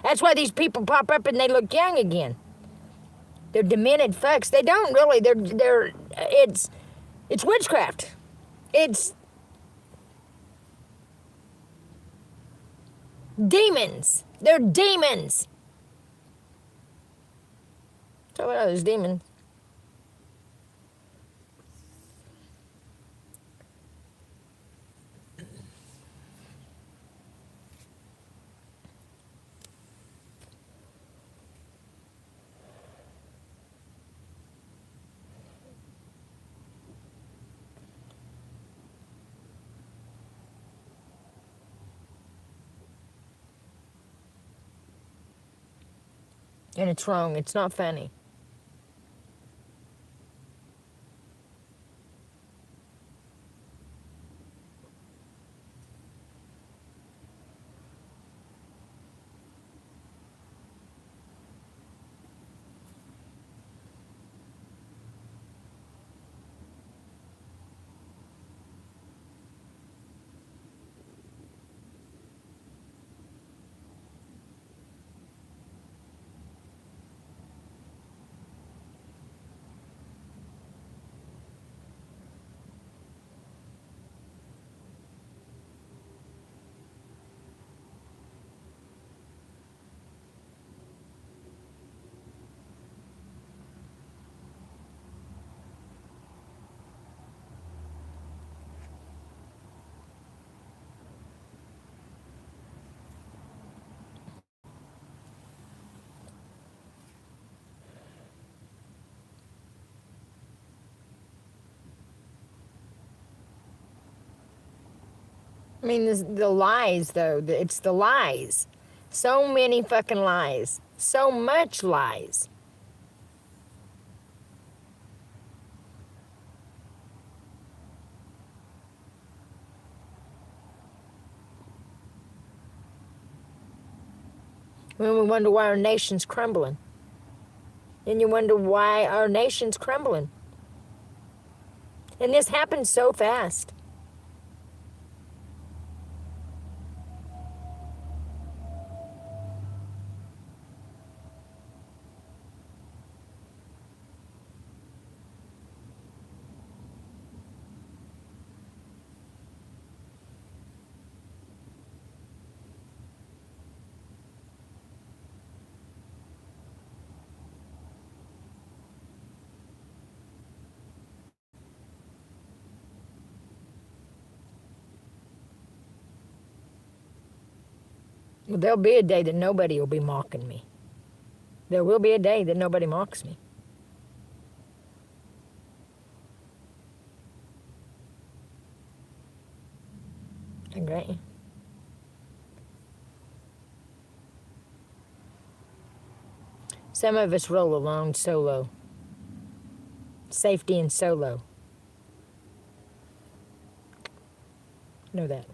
That's why these people pop up and they look young again. They're demented fucks. They don't really. It's witchcraft. It's demons. They're demons. So what are those demons? And it's wrong. It's not funny. I mean, the lies, though. It's the lies. So many fucking lies. So much lies. When we wonder why our nation's crumbling. And you wonder why our nation's crumbling. And this happens so fast. Well, there'll be a day that nobody will be mocking me. There will be a day that nobody mocks me. Great. Some of us roll alone solo. Safety and solo. Know that.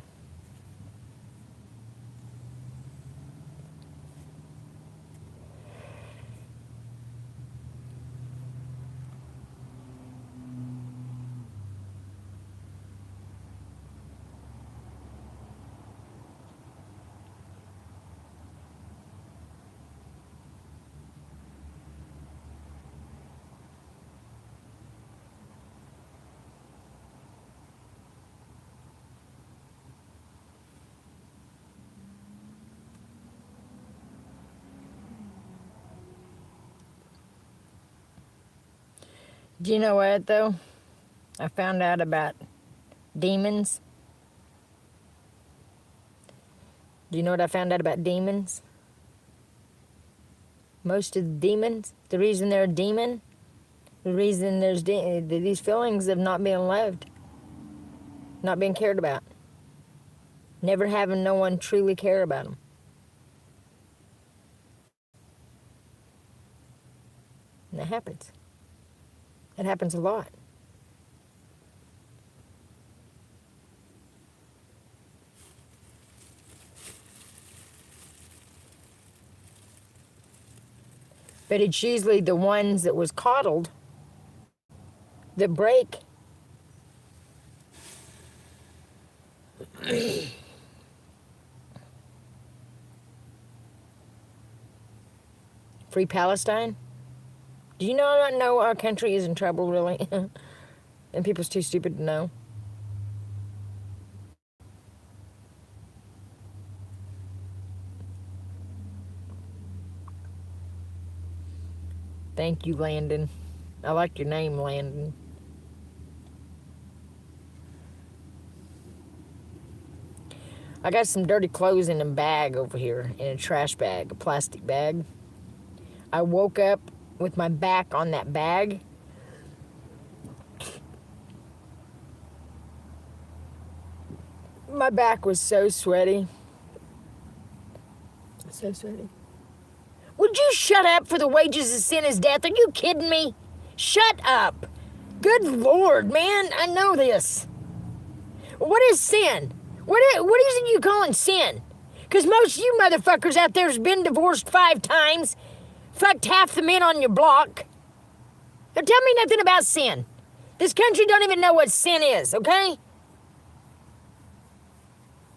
Do you know what, though? I found out about demons. Do you know what I found out about demons? Most of the demons, the reason they're a demon, the reason there's these feelings of not being loved, not being cared about, never having no one truly care about them. And that happens. It happens a lot. But it's usually the ones that was coddled that break. Free Palestine? Do you not know our country is in trouble, really? And people's too stupid to know? Thank you, Landon. I like your name, Landon. I got some dirty clothes in a bag over here, in a trash bag, a plastic bag. I woke up with my back on that bag. My back was so sweaty. So sweaty. Would you shut up? For the wages of sin is death? Are you kidding me? Shut up. Good Lord, man. I know this. What is sin? What is it you calling sin? Because most of you motherfuckers out there has been divorced 5 times, fucked half the men on your block. Now tell me nothing about sin. This country don't even know what sin is, okay?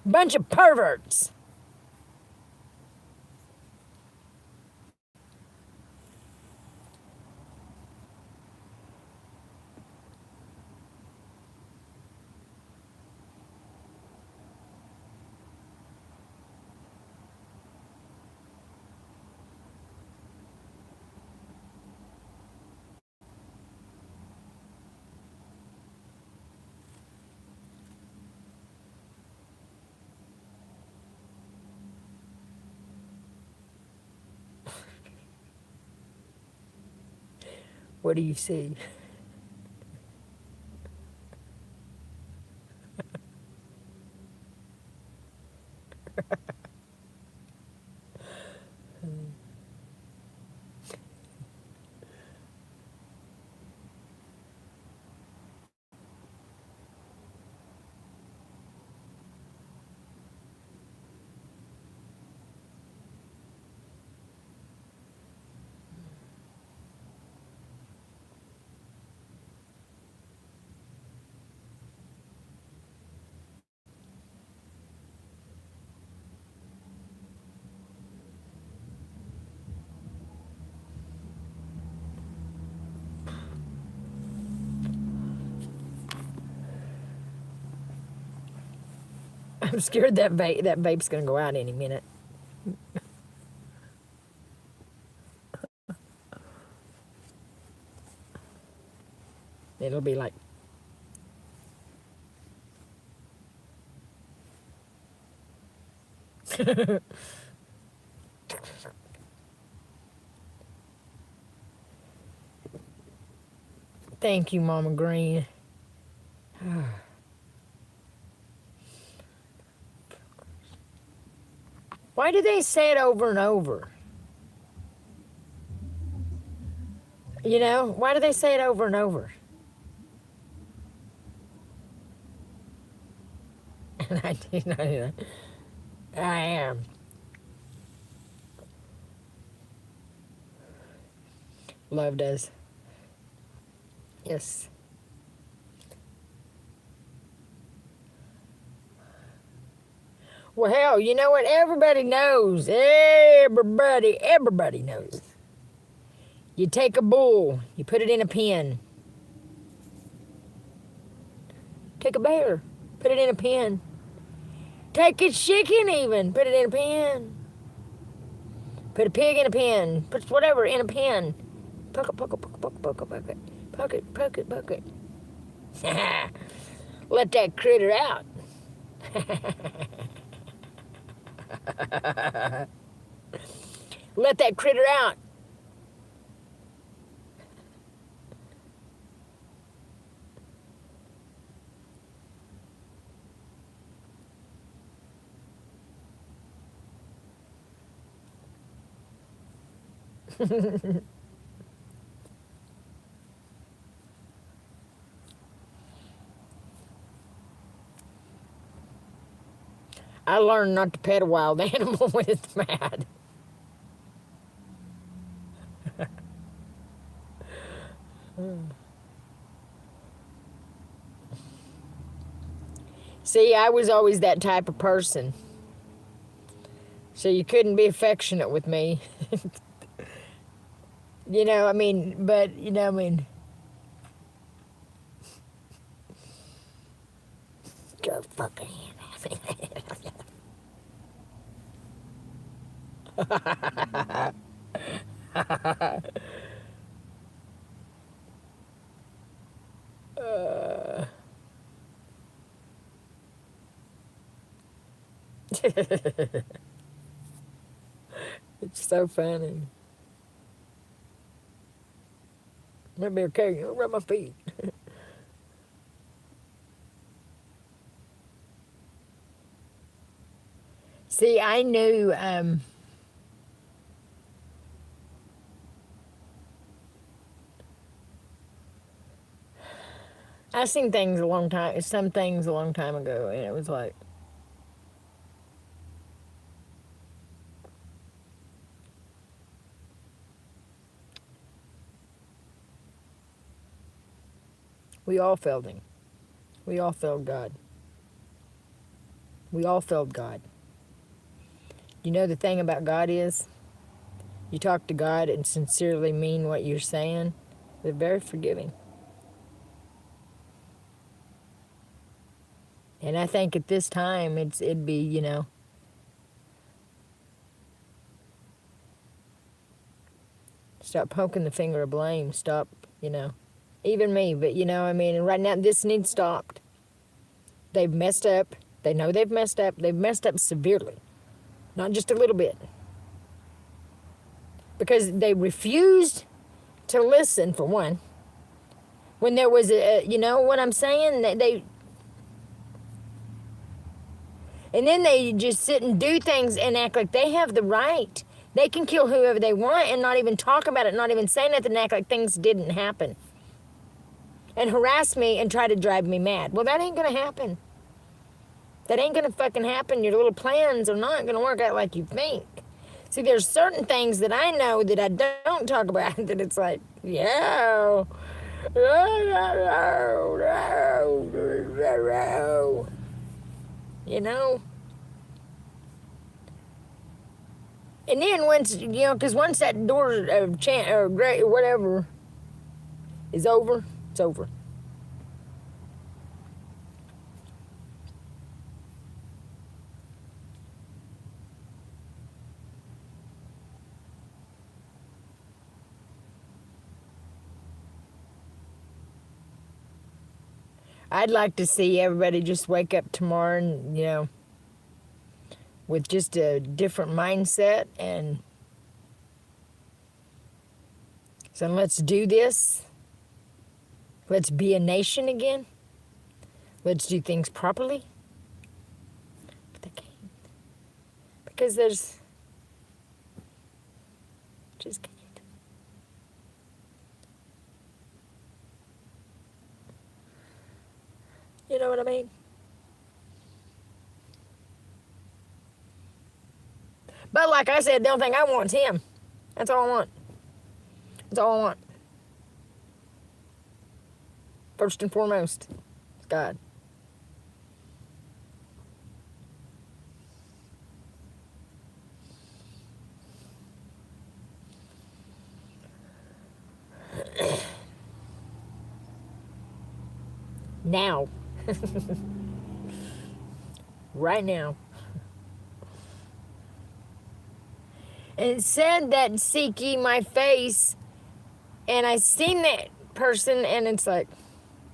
Bunch of perverts. What do you see? I'm scared that vape's gonna go out any minute. It'll be like. Thank you, Mama Green. Why do they say it over and over? You know, why do they say it over and over? And I do not know. I am. Love does. Yes. Well, hell, you know what? Everybody knows. Everybody knows. You take a bull, you put it in a pen. Take a bear, put it in a pen. Take a chicken even, put it in a pen. Put a pig in a pen. Put whatever in a pen. Poke it. Let that critter out. Let that critter out. I learned not to pet a wild animal when it's mad. See, I was always that type of person. So you couldn't be affectionate with me. You know, I mean, but, you know, I mean. Go fucking It's so funny. Let me okay, rub my feet. See, I knew I seen things a long time, some things a long time ago, and it was like, we all failed him. We all failed God. We all failed God. You know the thing about God is, you talk to God and sincerely mean what you're saying, they're very forgiving. And I think at this time, it'd be, you know, stop poking the finger of blame. Stop, you know, even me, but, you know, I mean, and right now, this needs stopped. They've messed up. They know they've messed up. They've messed up severely, not just a little bit. Because they refused to listen, for one. When there was you know what I'm saying? And then they just sit and do things and act like they have the right. They can kill whoever they want and not even talk about it, not even say nothing, and act like things didn't happen. And harass me and try to drive me mad. Well, that ain't gonna happen. That ain't gonna fucking happen. Your little plans are not gonna work out like you think. See, there's certain things that I know that I don't talk about that it's like, yeah. You know? And then once, you know, because once that door of chant or great or whatever is over, it's over. I'd like to see everybody just wake up tomorrow and, with just a different mindset and so let's do this. Let's be a nation again. Let's do things properly. But they can't. Because there's just can't. You know what I mean? But like I said, the only thing I want is him. That's all I want. That's all I want. First and foremost, it's God. Now. Right now. And it said that seek ye my face, and I seen that person, and it's like,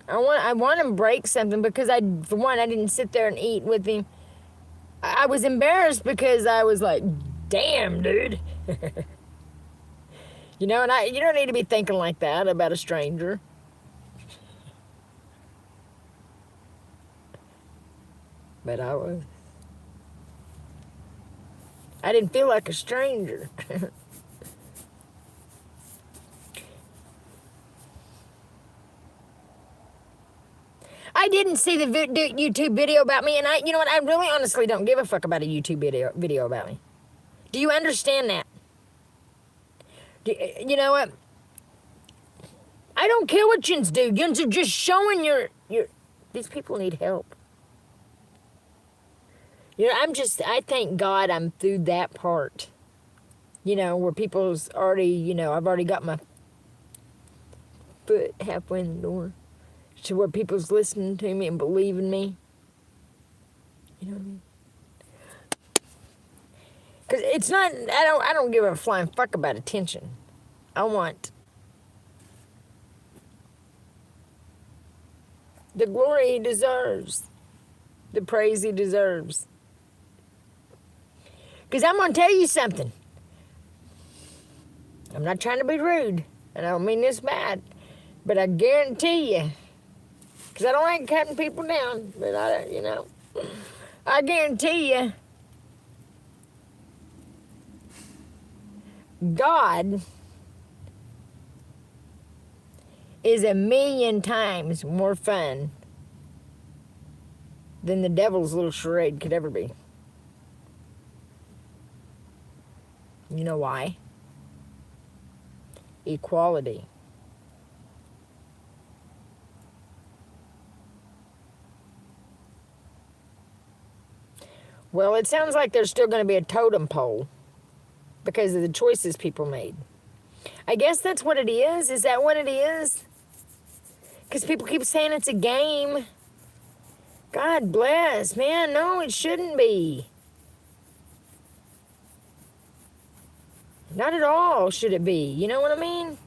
I want to break something because for one, I didn't sit there and eat with him. I was embarrassed because I was like, damn, dude. And you don't need to be thinking like that about a stranger. But I didn't feel like a stranger. I didn't see the YouTube video about me, and you know what? I really honestly don't give a fuck about a YouTube video about me. Do you understand that? You know what? I don't care what yins do. Yins are just showing your. These people need help. I thank God I'm through that part. Where people's already, I've already got my foot halfway in the door. To where people's listening to me and believing me. You know what I mean? Because it's not, I don't give a flying fuck about attention. I want the glory he deserves. The praise he deserves. Because I'm going to tell you something. I'm not trying to be rude. And I don't mean this bad. But I guarantee you. Because I don't like cutting people down. But I guarantee you. God is 1,000,000 times more fun than the devil's little charade could ever be. You know why? Equality. Well, it sounds like there's still going to be a totem pole because of the choices people made. I guess that's what it is. Is that what it is? Because people keep saying it's a game. God bless, man. No, it shouldn't be. Not at all should it be. You know what I mean?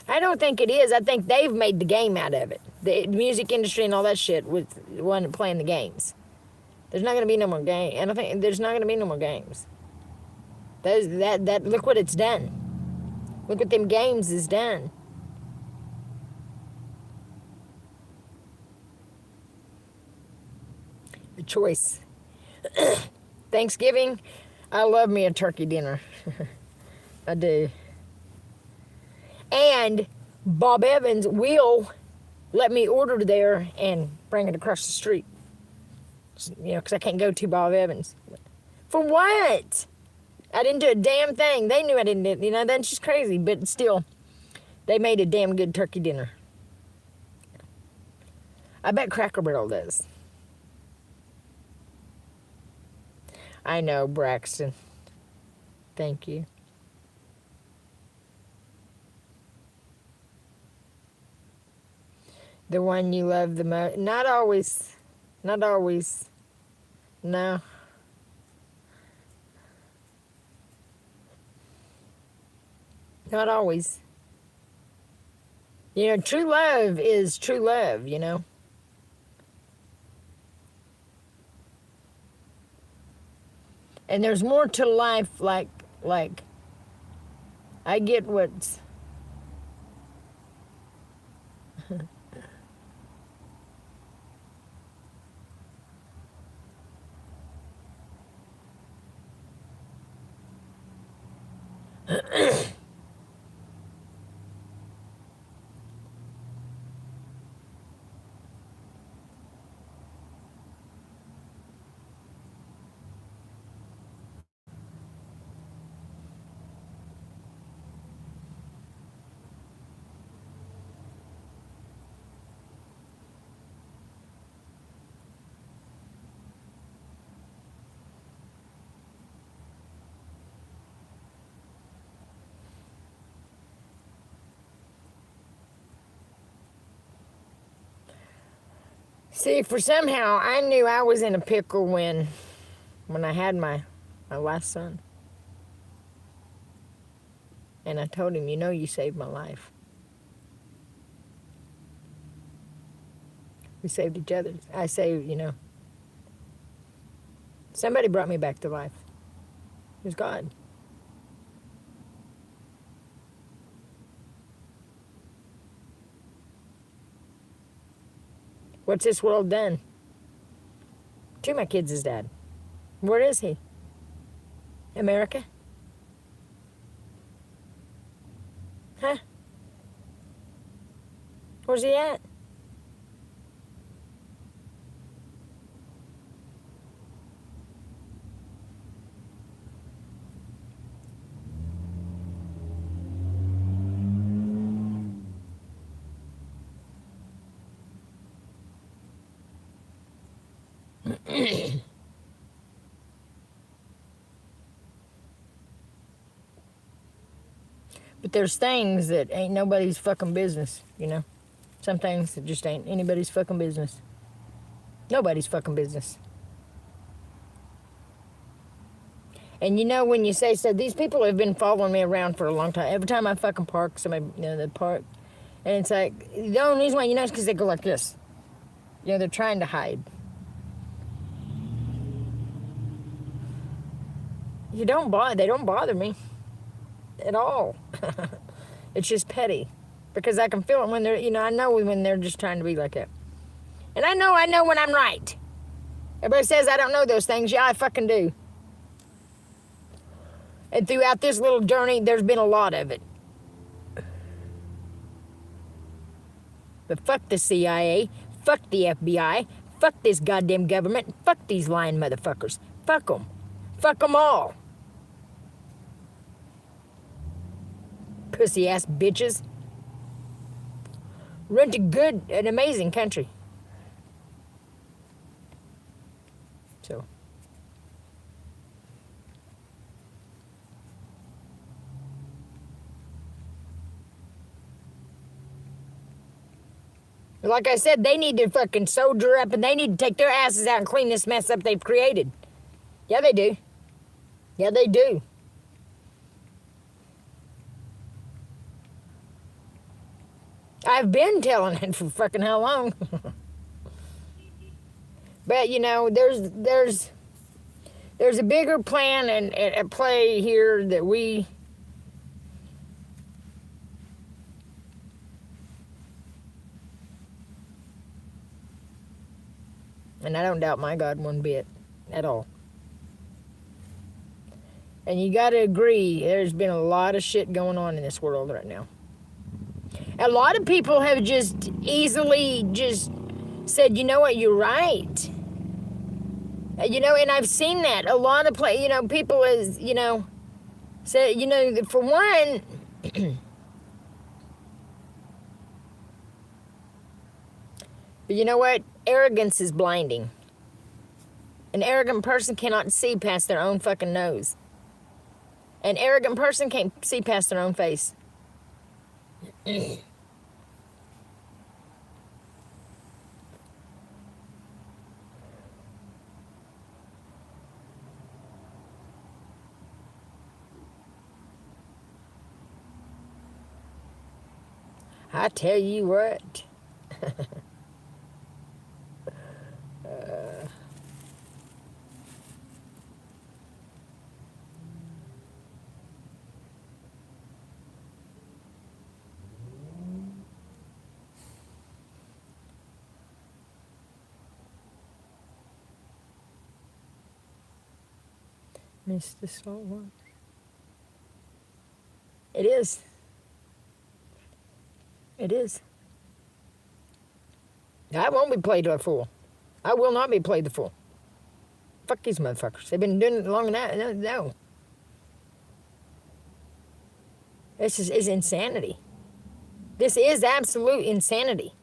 I don't think it is. I think they've made the game out of it. The music industry and all that shit with the one playing the games. There's not going to be no more games. I don't think there's not going to be no more games. That look what it's done. Look what them games has done. The choice. Thanksgiving, I love me a turkey dinner. I do. And Bob Evans will let me order there and bring it across the street. Because I can't go to Bob Evans. For what? I didn't do a damn thing. They knew I didn't do it. That's just crazy. But still, they made a damn good turkey dinner. I bet Cracker Barrel does. I know, Braxton. Thank you. The one you love the most. Not always. Not always. No. Not always. You know, true love is true love, you know. And there's more to life, like I get what's see, for somehow I knew I was in a pickle when I had my last son. And I told him, you know, you saved my life. We saved each other. I saved, you know, somebody brought me back to life. It was God. What's this world done? To my kids is dead. Where is he? America? Huh? Where's he at? But there's things that ain't nobody's fucking business, you know? Some things that just ain't anybody's fucking business. Nobody's fucking business. And you know, when you say so, these people have been following me around for a long time. Every time I fucking park, somebody, you know, they park. And it's like, the only reason why, you know, is because they go like this. You know, they're trying to hide. They don't bother me at all. It's just petty. Because I can feel it when they're, you know, I know when they're just trying to be like that. And I know when I'm right. Everybody says I don't know those things. Yeah, I fucking do. And throughout this little journey, there's been a lot of it. But fuck the CIA. Fuck the FBI. Fuck this goddamn government. Fuck these lying motherfuckers. Fuck them. Fuck them all. Pussy ass bitches. Run to good and amazing country. So. Like I said, they need to fucking soldier up and they need to take their asses out and clean this mess up they've created. Yeah, they do. Yeah, they do. I've been telling it for fucking how long. But, you know, there's a bigger plan and at play here that we... And I don't doubt my God one bit at all. And you got to agree, there's been a lot of shit going on in this world right now. A lot of people have just easily just said, you know what, you're right. You know, and I've seen that. A lot of you know, people is, you know, say, you know, for one, but you know what? Arrogance is blinding. An arrogant person cannot see past their own fucking nose. An arrogant person can't see past their own face. I tell you what. Mr. Saltwater. It is. It is. I won't be played a fool. I will not be played the fool. Fuck these motherfuckers. They've been doing it long enough. No. This is insanity. This is absolute insanity.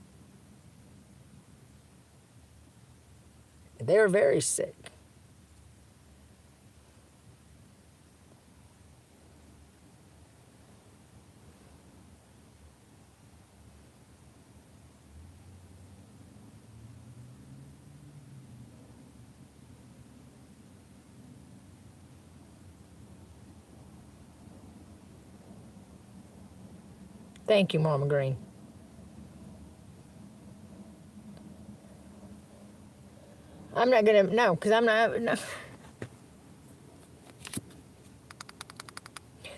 They're very sick. Thank you, Mama Green. I'm not gonna, no, because I'm not, no.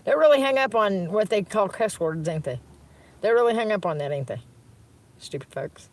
They're really hung up on what they call cuss words, ain't they? They're really hung up on that, ain't they? Stupid folks.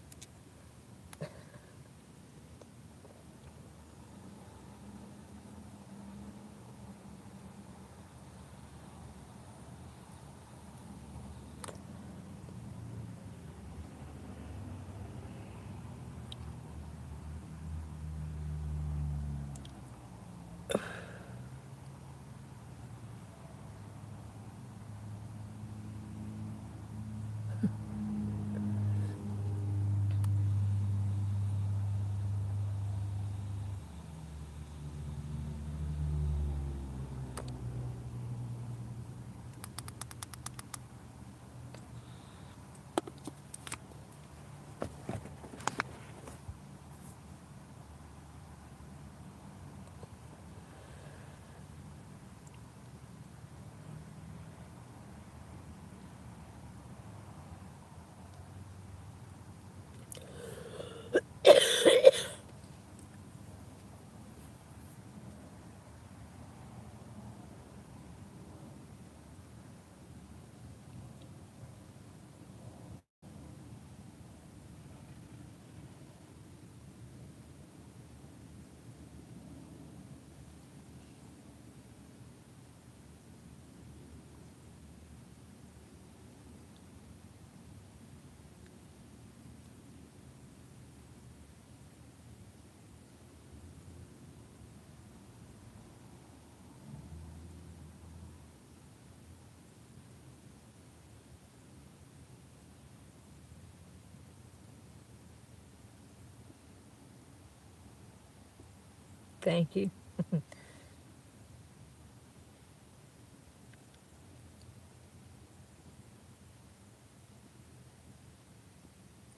Thank you.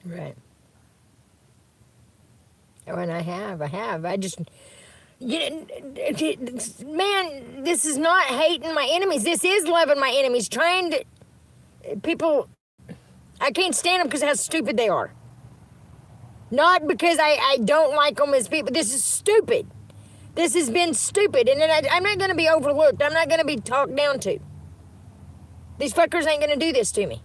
Right. Oh, and I have. I just, man, this is not hating my enemies. This is loving my enemies. Trying to, people, I can't stand them because of how stupid they are. Not because I don't like them as people. This is stupid. This has been stupid, and I'm not going to be overlooked. I'm not going to be talked down to. These fuckers ain't going to do this to me.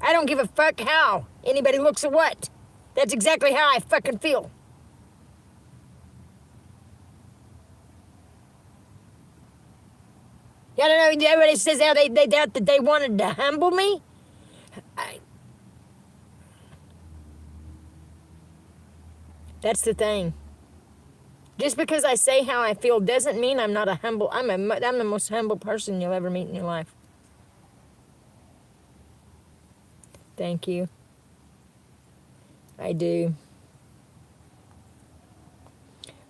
I don't give a fuck how anybody looks at what. That's exactly how I fucking feel. Yeah, I don't know. Everybody says how they doubt that they wanted to humble me. That's the thing. Just because I say how I feel doesn't mean I'm not a humble. I'm the most humble person you'll ever meet in your life. Thank you. I do.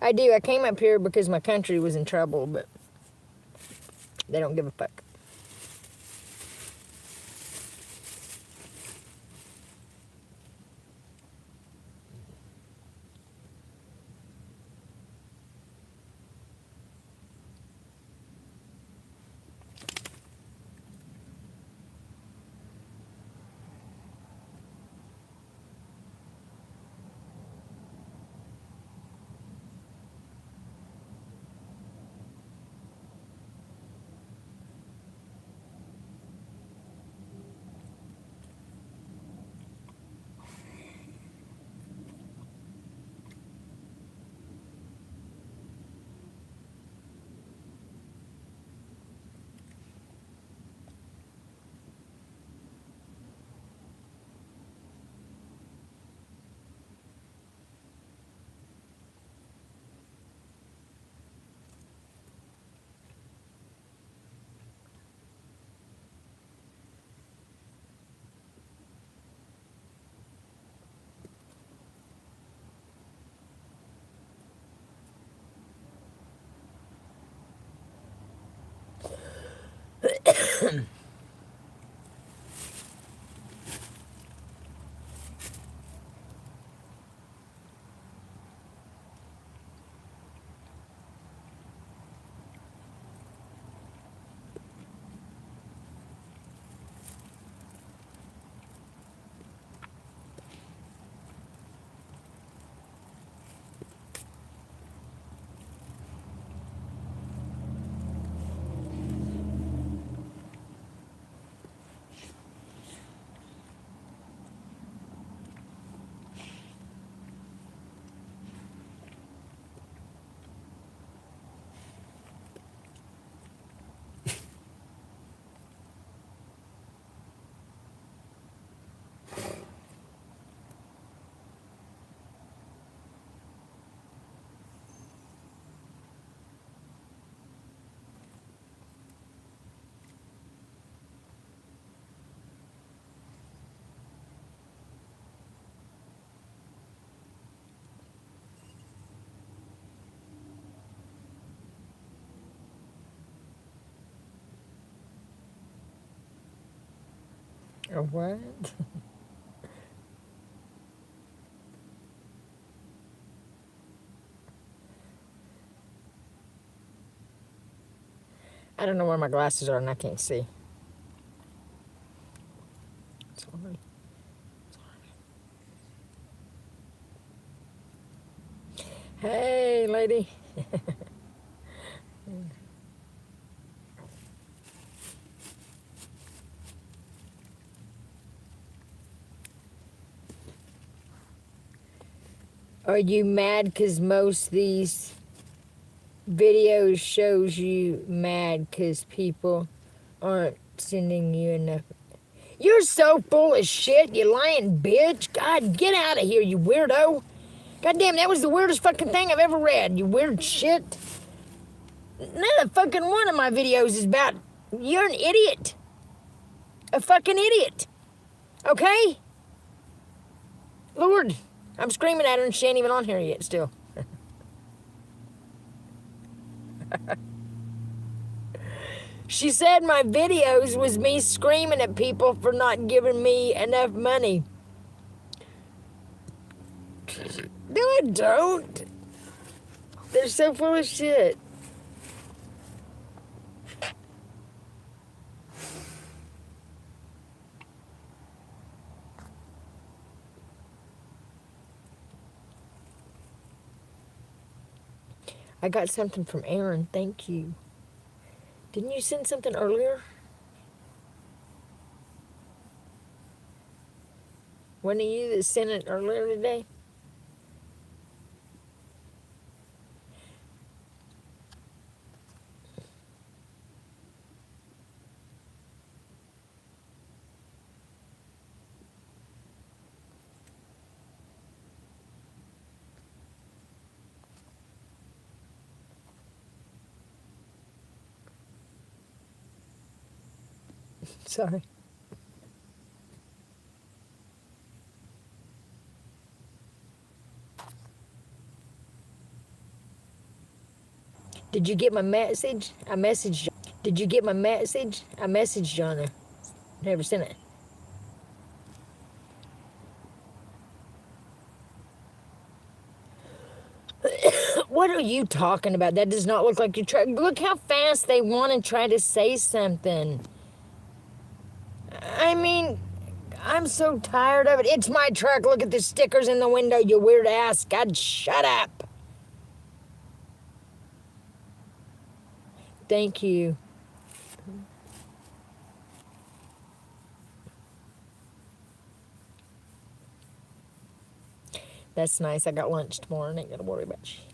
I do. I came up here because my country was in trouble, but they don't give a fuck. A what? I don't know where my glasses are and I can't see. Sorry. Hey, lady. Are you mad because most of these videos shows you mad because people aren't sending you enough? You're so full of shit, you lying bitch. God, get out of here, you weirdo. God damn, that was the weirdest fucking thing I've ever read, you weird shit. None of fucking one of my videos is about you're an idiot. A fucking idiot. Okay? Lord, I'm screaming at her and she ain't even on here yet still. She said my videos was me screaming at people for not giving me enough money. No, I don't. They're so full of shit. I got something from Aaron. Thank you. Didn't you send something earlier? Wasn't it you that sent it earlier today? Sorry. Did you get my message? I messaged you. Did you get my message? I messaged you on her. Never sent it. What are you talking about? That does not look like you're trying. Look how fast they want to try to say something. I mean, I'm so tired of it. It's my truck. Look at the stickers in the window, you weird ass. God, shut up. Thank you. That's nice. I got lunch tomorrow. I ain't got to worry about shit.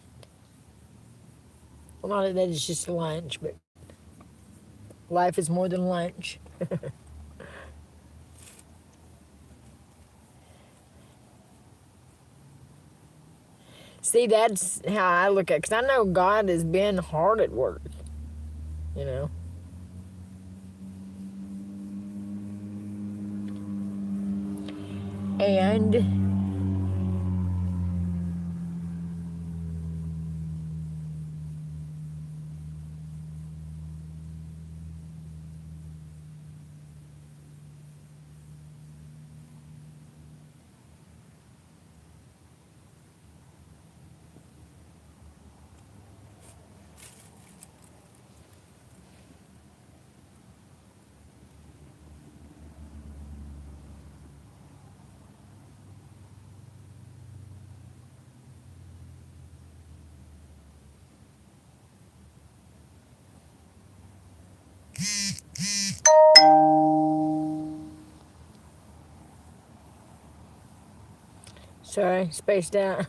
A lot of that is just lunch, but life is more than lunch. See, that's how I look at it. Because I know God has been hard at work, you know. And sorry, spaced out.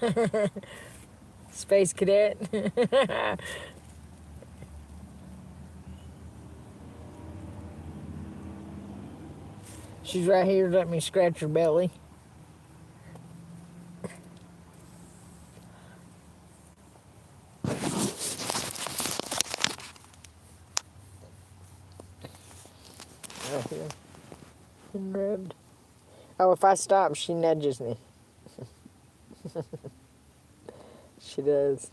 Space cadet. She's right here. Let me scratch her belly. Right here. And rubbed. Oh, if I stop, she nudges me. She does.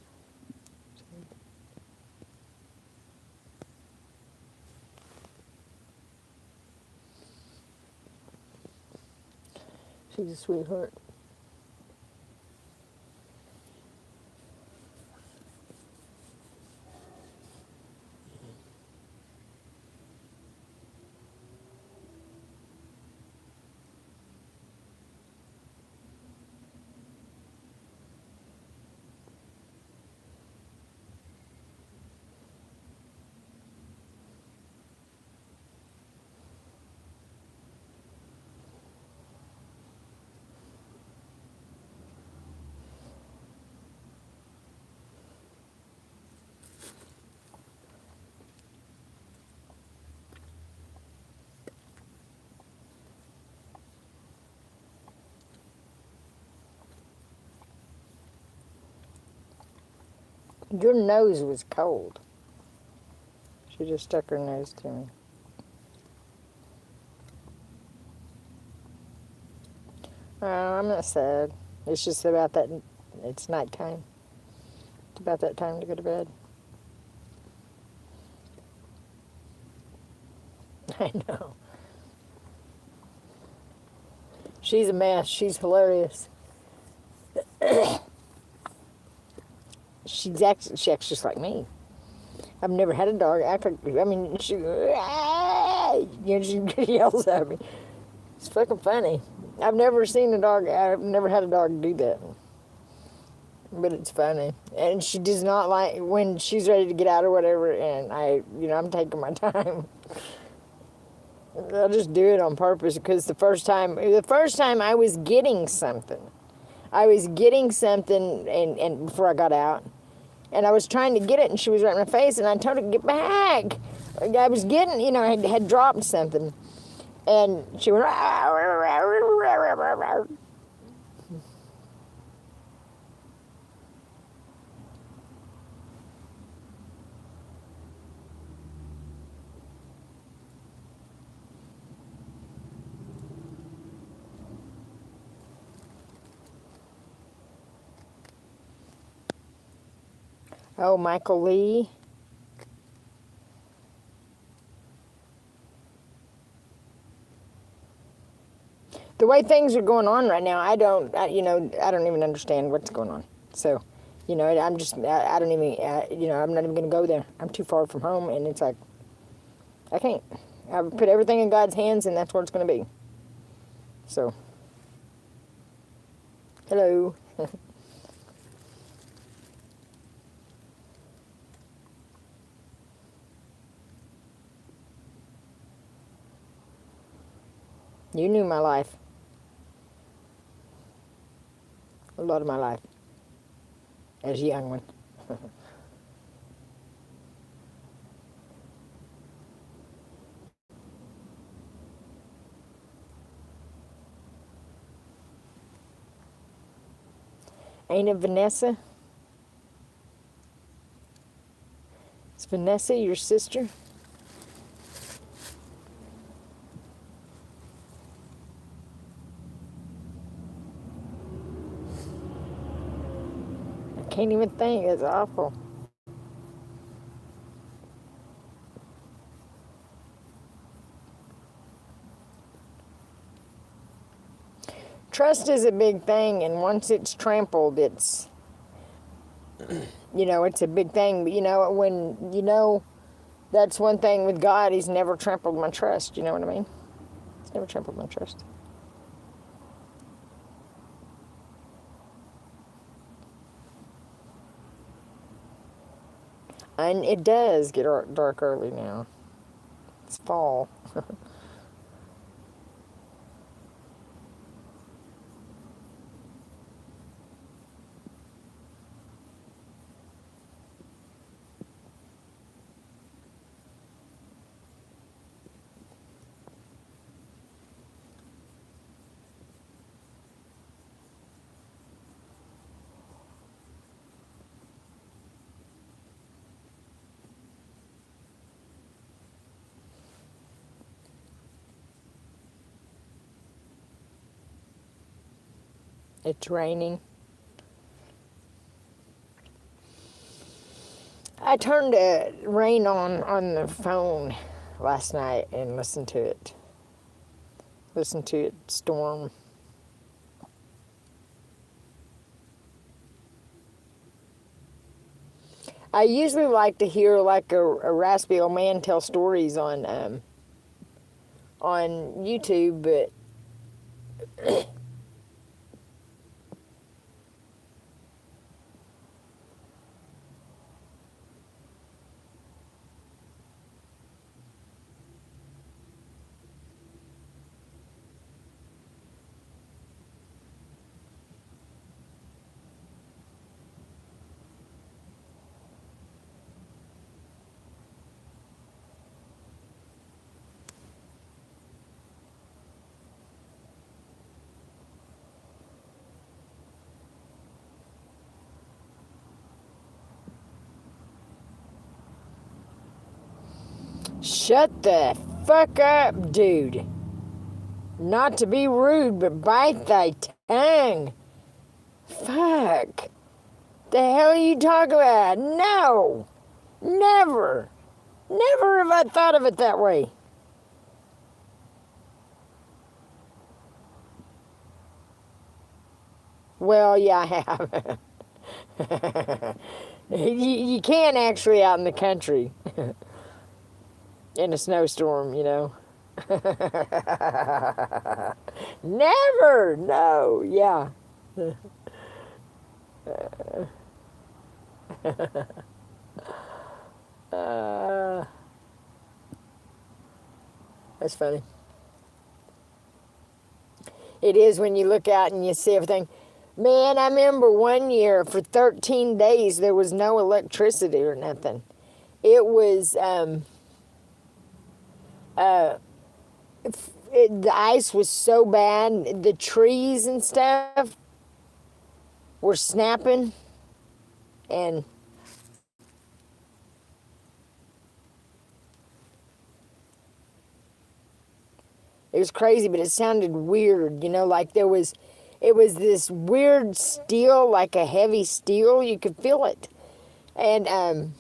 She's a sweetheart. Your nose was cold. She just stuck her nose to me. I'm not sad. It's just about that. It's nighttime. It's about that time to go to bed. I know. She's a mess. She's hilarious. She acts just like me. I've never had a dog act like. I mean, she yells at me. It's fucking funny. I've never seen a dog. I've never had a dog do that. But it's funny. And she does not like when she's ready to get out or whatever. And I'm taking my time. I'll just do it on purpose because the first time I was getting something. And before I got out. And I was trying to get it, and she was right in my face, and I told her to get back. I was getting, I had dropped something. And she went, oh, Michael Lee. The way things are going on right now, I don't even understand what's going on. So, I'm just, I don't even, I'm not even going to go there. I'm too far from home, and it's like, I can't. I've put everything in God's hands, and that's where it's going to be. So, hello. You knew my life. A lot of my life. As a young one. Ain't it Vanessa? Is Vanessa your sister? I can't even think. It's awful. Trust is a big thing, and once it's trampled, it's, it's a big thing. But, when, that's one thing with God, He's never trampled my trust. You know what I mean? He's never trampled my trust. And it does get dark early now. It's fall. It's raining. I turned the rain on the phone last night and listened to it. Listened to it storm. I usually like to hear like a raspy old man tell stories on YouTube, but shut the fuck up, dude. Not to be rude, but bite thy tongue. Fuck. The hell are you talking about? No. Never. Never have I thought of it that way. Well, yeah, I have. You can actually out in the country in a snowstorm, you know. Never. No. Yeah. Uh, that's funny. It is when you look out and you see everything. Man, I remember one year for 13 days there was no electricity or nothing. It was the ice was so bad, the trees and stuff were snapping, and it was crazy, but it sounded weird, you know, like it was this weird steel, like a heavy steel. You could feel it, and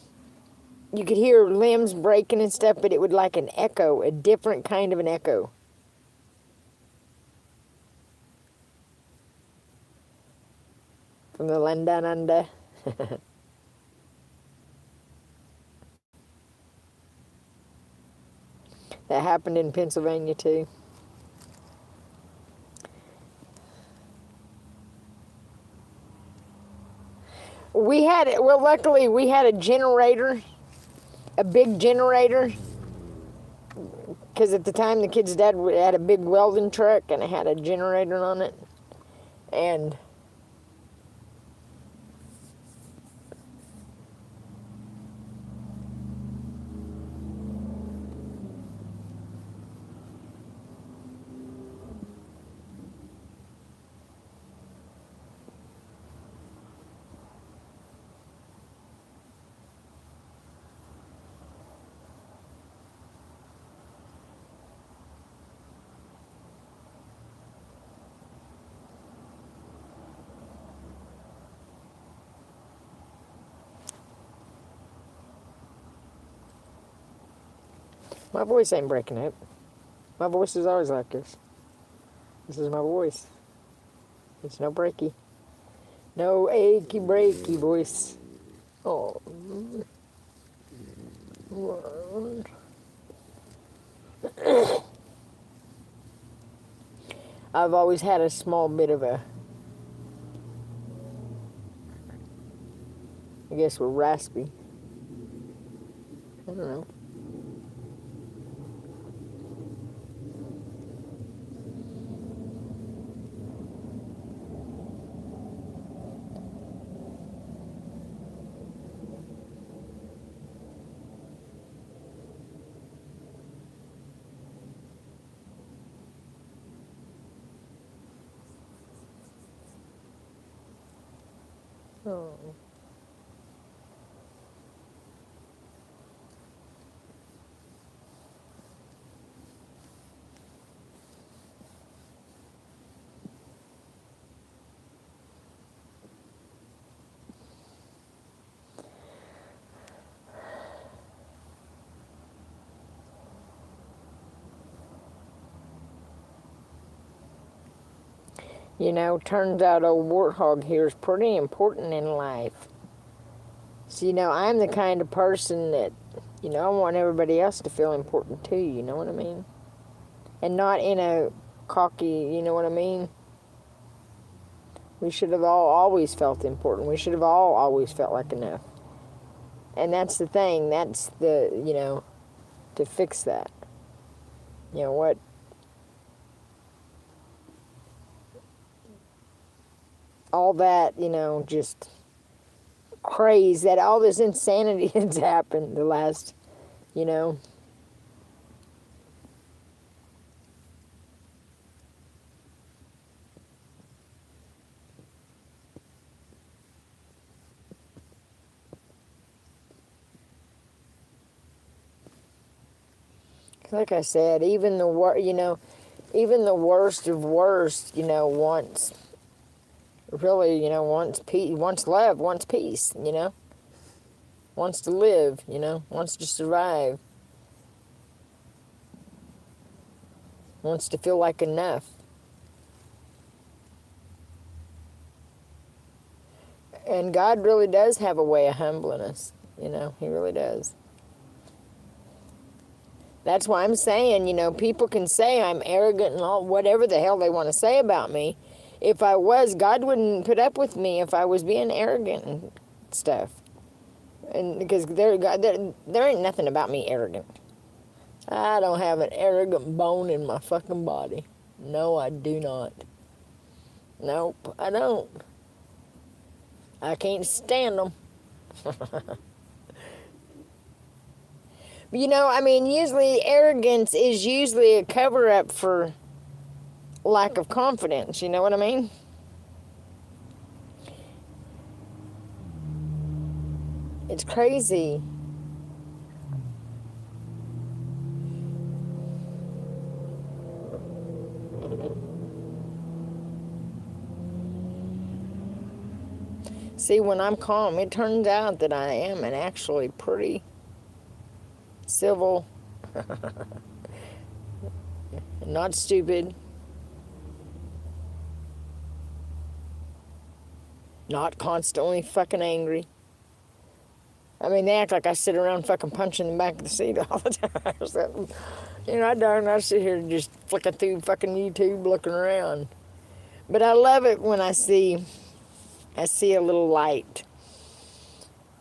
you could hear limbs breaking and stuff, but it would like an echo, a different kind of an echo. From the land down under. That happened in Pennsylvania too. We had, well, luckily we had a generator, a big generator, because at the time the kid's dad had a big welding truck and it had a generator on it. And my voice ain't breaking up. My voice is always like this. This is my voice. It's no breaky. No achy breaky voice. Oh. I've always had a small bit of a, I guess we're raspy. I don't know. Oh. You know, turns out old warthog here is pretty important in life. So, I'm the kind of person that, I want everybody else to feel important too, you know what I mean? And not in a cocky, you know what I mean? We should have all always felt important. We should have all always felt like enough. And that's the thing. That's to fix that. What? All that, just craze that all this insanity has happened the last, you know. Like I said, even even the worst of worst, wants really, wants peace, wants love, wants peace, wants to live, wants to survive, wants to feel like enough. And God really does have a way of humbling us, He really does. That's why I'm saying, people can say I'm arrogant and all, whatever the hell they want to say about me. If I was, God wouldn't put up with me if I was being arrogant and stuff. And because there ain't nothing about me arrogant. I don't have an arrogant bone in my fucking body. No, I do not. Nope, I don't. I can't stand them. Usually arrogance is usually a cover-up for lack of confidence, you know what I mean? It's crazy. See, when I'm calm, it turns out that I am an actually pretty civil, not stupid, not constantly fucking angry. They act like I sit around fucking punching the back of the seat all the time. So, I sit here just flicking through fucking YouTube looking around. But I love it when I see a little light.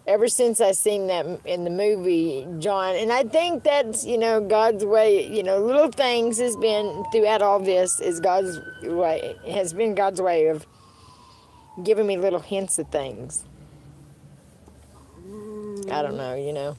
Ever since I seen that in the movie, John, and I think that's, God's way, little things has been, throughout all this, is God's way, has been God's way of giving me little hints of things. I don't know.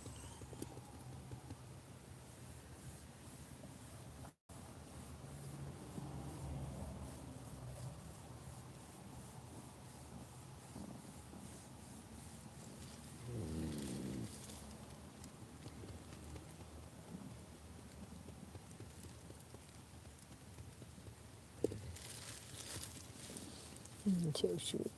So sweet.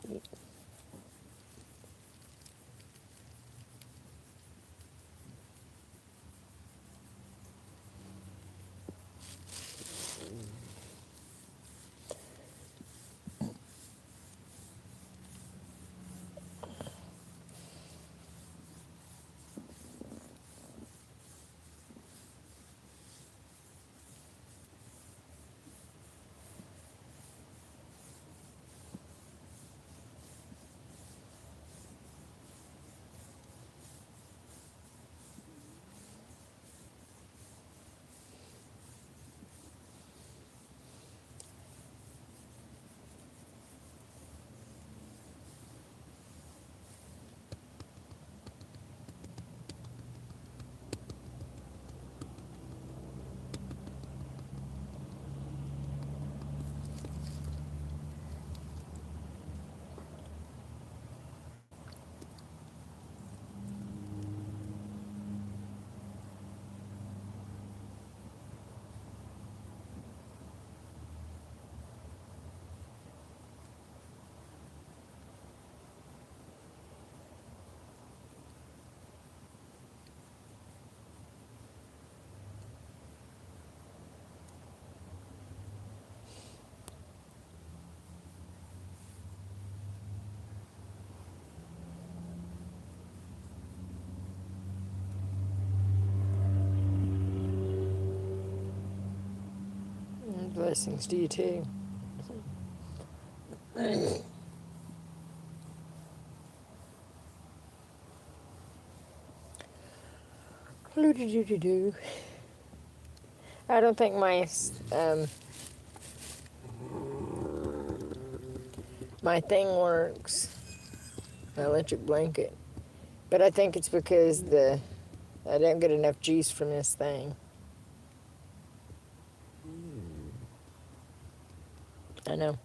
Blessings to you too. Do. I don't think my thing works. My electric blanket. But I think it's because I don't get enough juice from this thing. I know.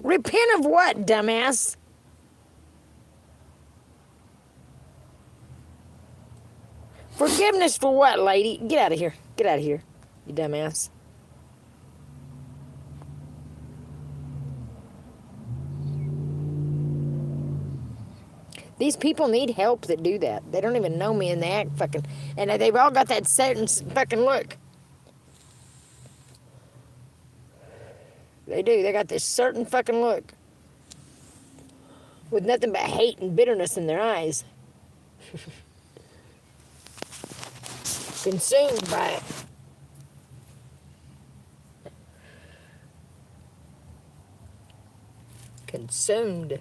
Repent of what, dumbass? Forgiveness for what, lady? Get out of here. Get out of here, you dumbass. These people need help that do that. They don't even know me and they act fucking... And they've all got that certain fucking look. They do. They got this certain fucking look. With nothing but hate and bitterness in their eyes. Consumed by it. Consumed.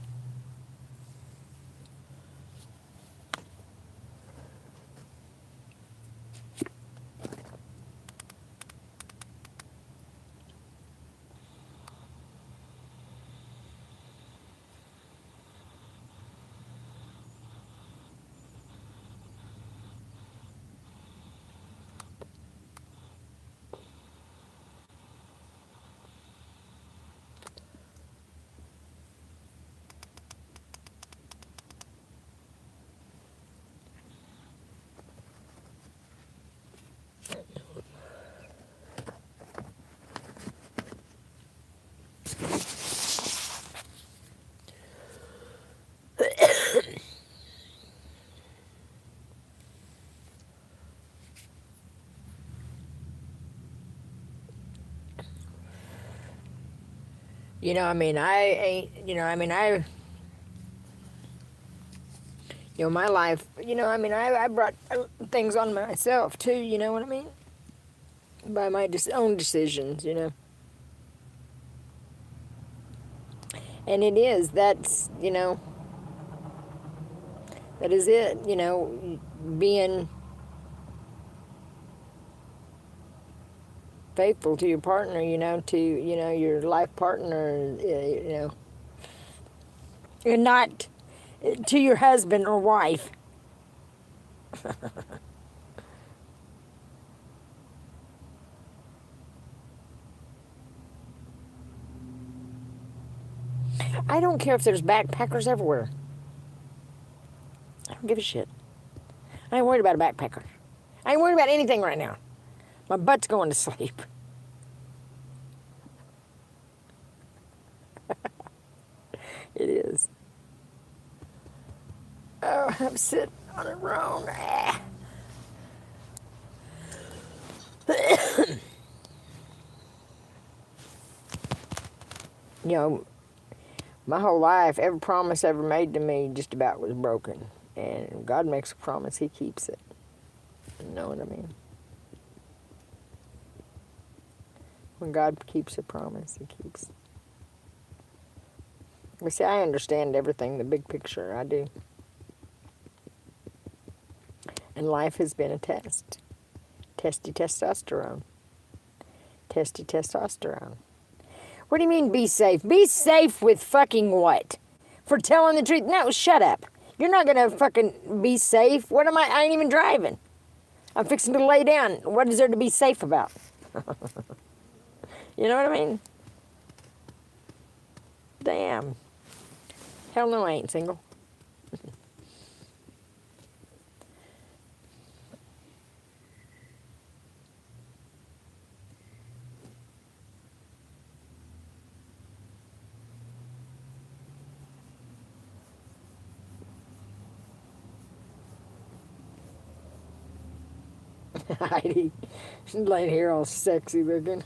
My life, I brought things on myself too, you know what I mean? By my own decisions, And it is, that is it, being faithful to your partner, to, your life partner, and not to your husband or wife. I don't care if there's backpackers everywhere. I don't give a shit. I ain't worried about a backpacker. I ain't worried about anything right now. My butt's going to sleep. It is. Oh, I'm sitting on it wrong. My whole life, every promise ever made to me just about was broken. And God makes a promise, He keeps it. You know what I mean? When God keeps a promise, He keeps it. But see, I understand everything, the big picture, I do. And life has been a test. Testy testosterone. Testy testosterone. What do you mean be safe? Be safe with fucking what? For telling the truth? No, shut up. You're not going to fucking be safe. What am I ain't even driving. I'm fixing to lay down. What is there to be safe about? You know what I mean? Damn. Hell no, I ain't single. Heidi, she's laying here all sexy looking.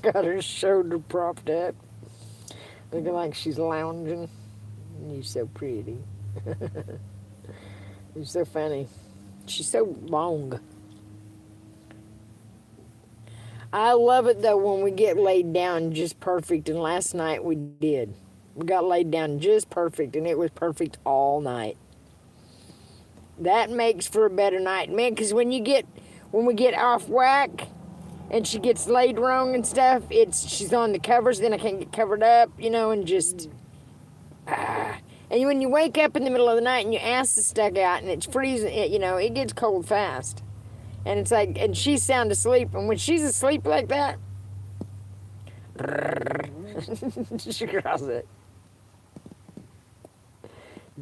Got her shoulder propped up. Looking like she's lounging. You're so pretty. You're so funny. She's so long. I love it though when we get laid down just perfect, and last night we did. We got laid down just perfect, and it was perfect all night. That makes for a better night, man, because when we get off whack and she gets laid wrong and stuff, she's on the covers, then I can't get covered up, and just and when you wake up in the middle of the night and your ass is stuck out and it's freezing, it gets cold fast. And it's like, and she's sound asleep, and when she's asleep like that, she growls it.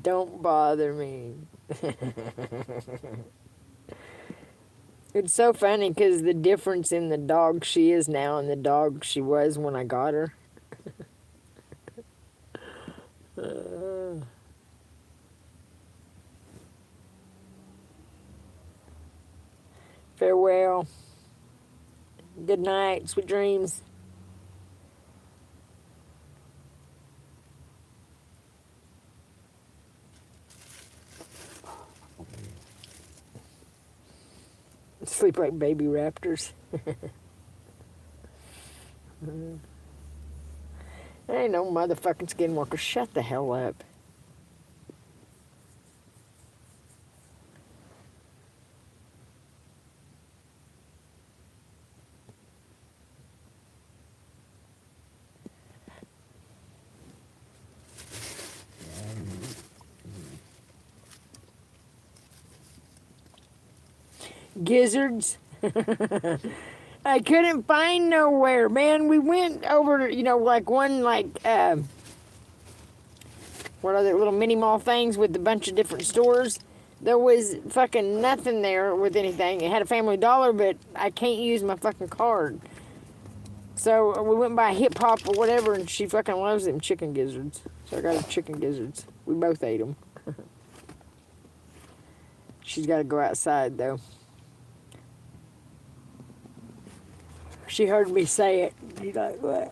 Don't bother me. It's so funny because the difference in the dog she is now and the dog she was when I got her. Farewell. Good night. Sweet dreams. Sleep like baby raptors. Ain't no motherfucking skinwalker. Shut the hell up. Gizzards. I couldn't find nowhere, man. We went over, what are the little mini mall things with a bunch of different stores? There was fucking nothing there with anything. It had a Family Dollar, but I can't use my fucking card. So we went by Hip Hop or whatever, and she fucking loves them chicken gizzards. So I got her chicken gizzards. We both ate them. She's got to go outside, though. She heard me say it. She's like, what?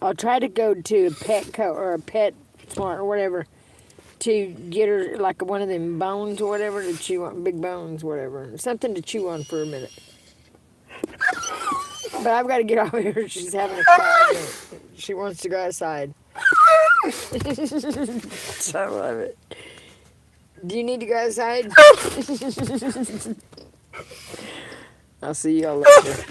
I'll try to go to Petco or a Pet Smart or whatever to get her like one of them bones or whatever to chew on, big bones, whatever. Something to chew on for a minute. But I've got to get over here. She's having a cry. She wants to go outside. So I love it. Do you need to go outside? I'll see y'all later.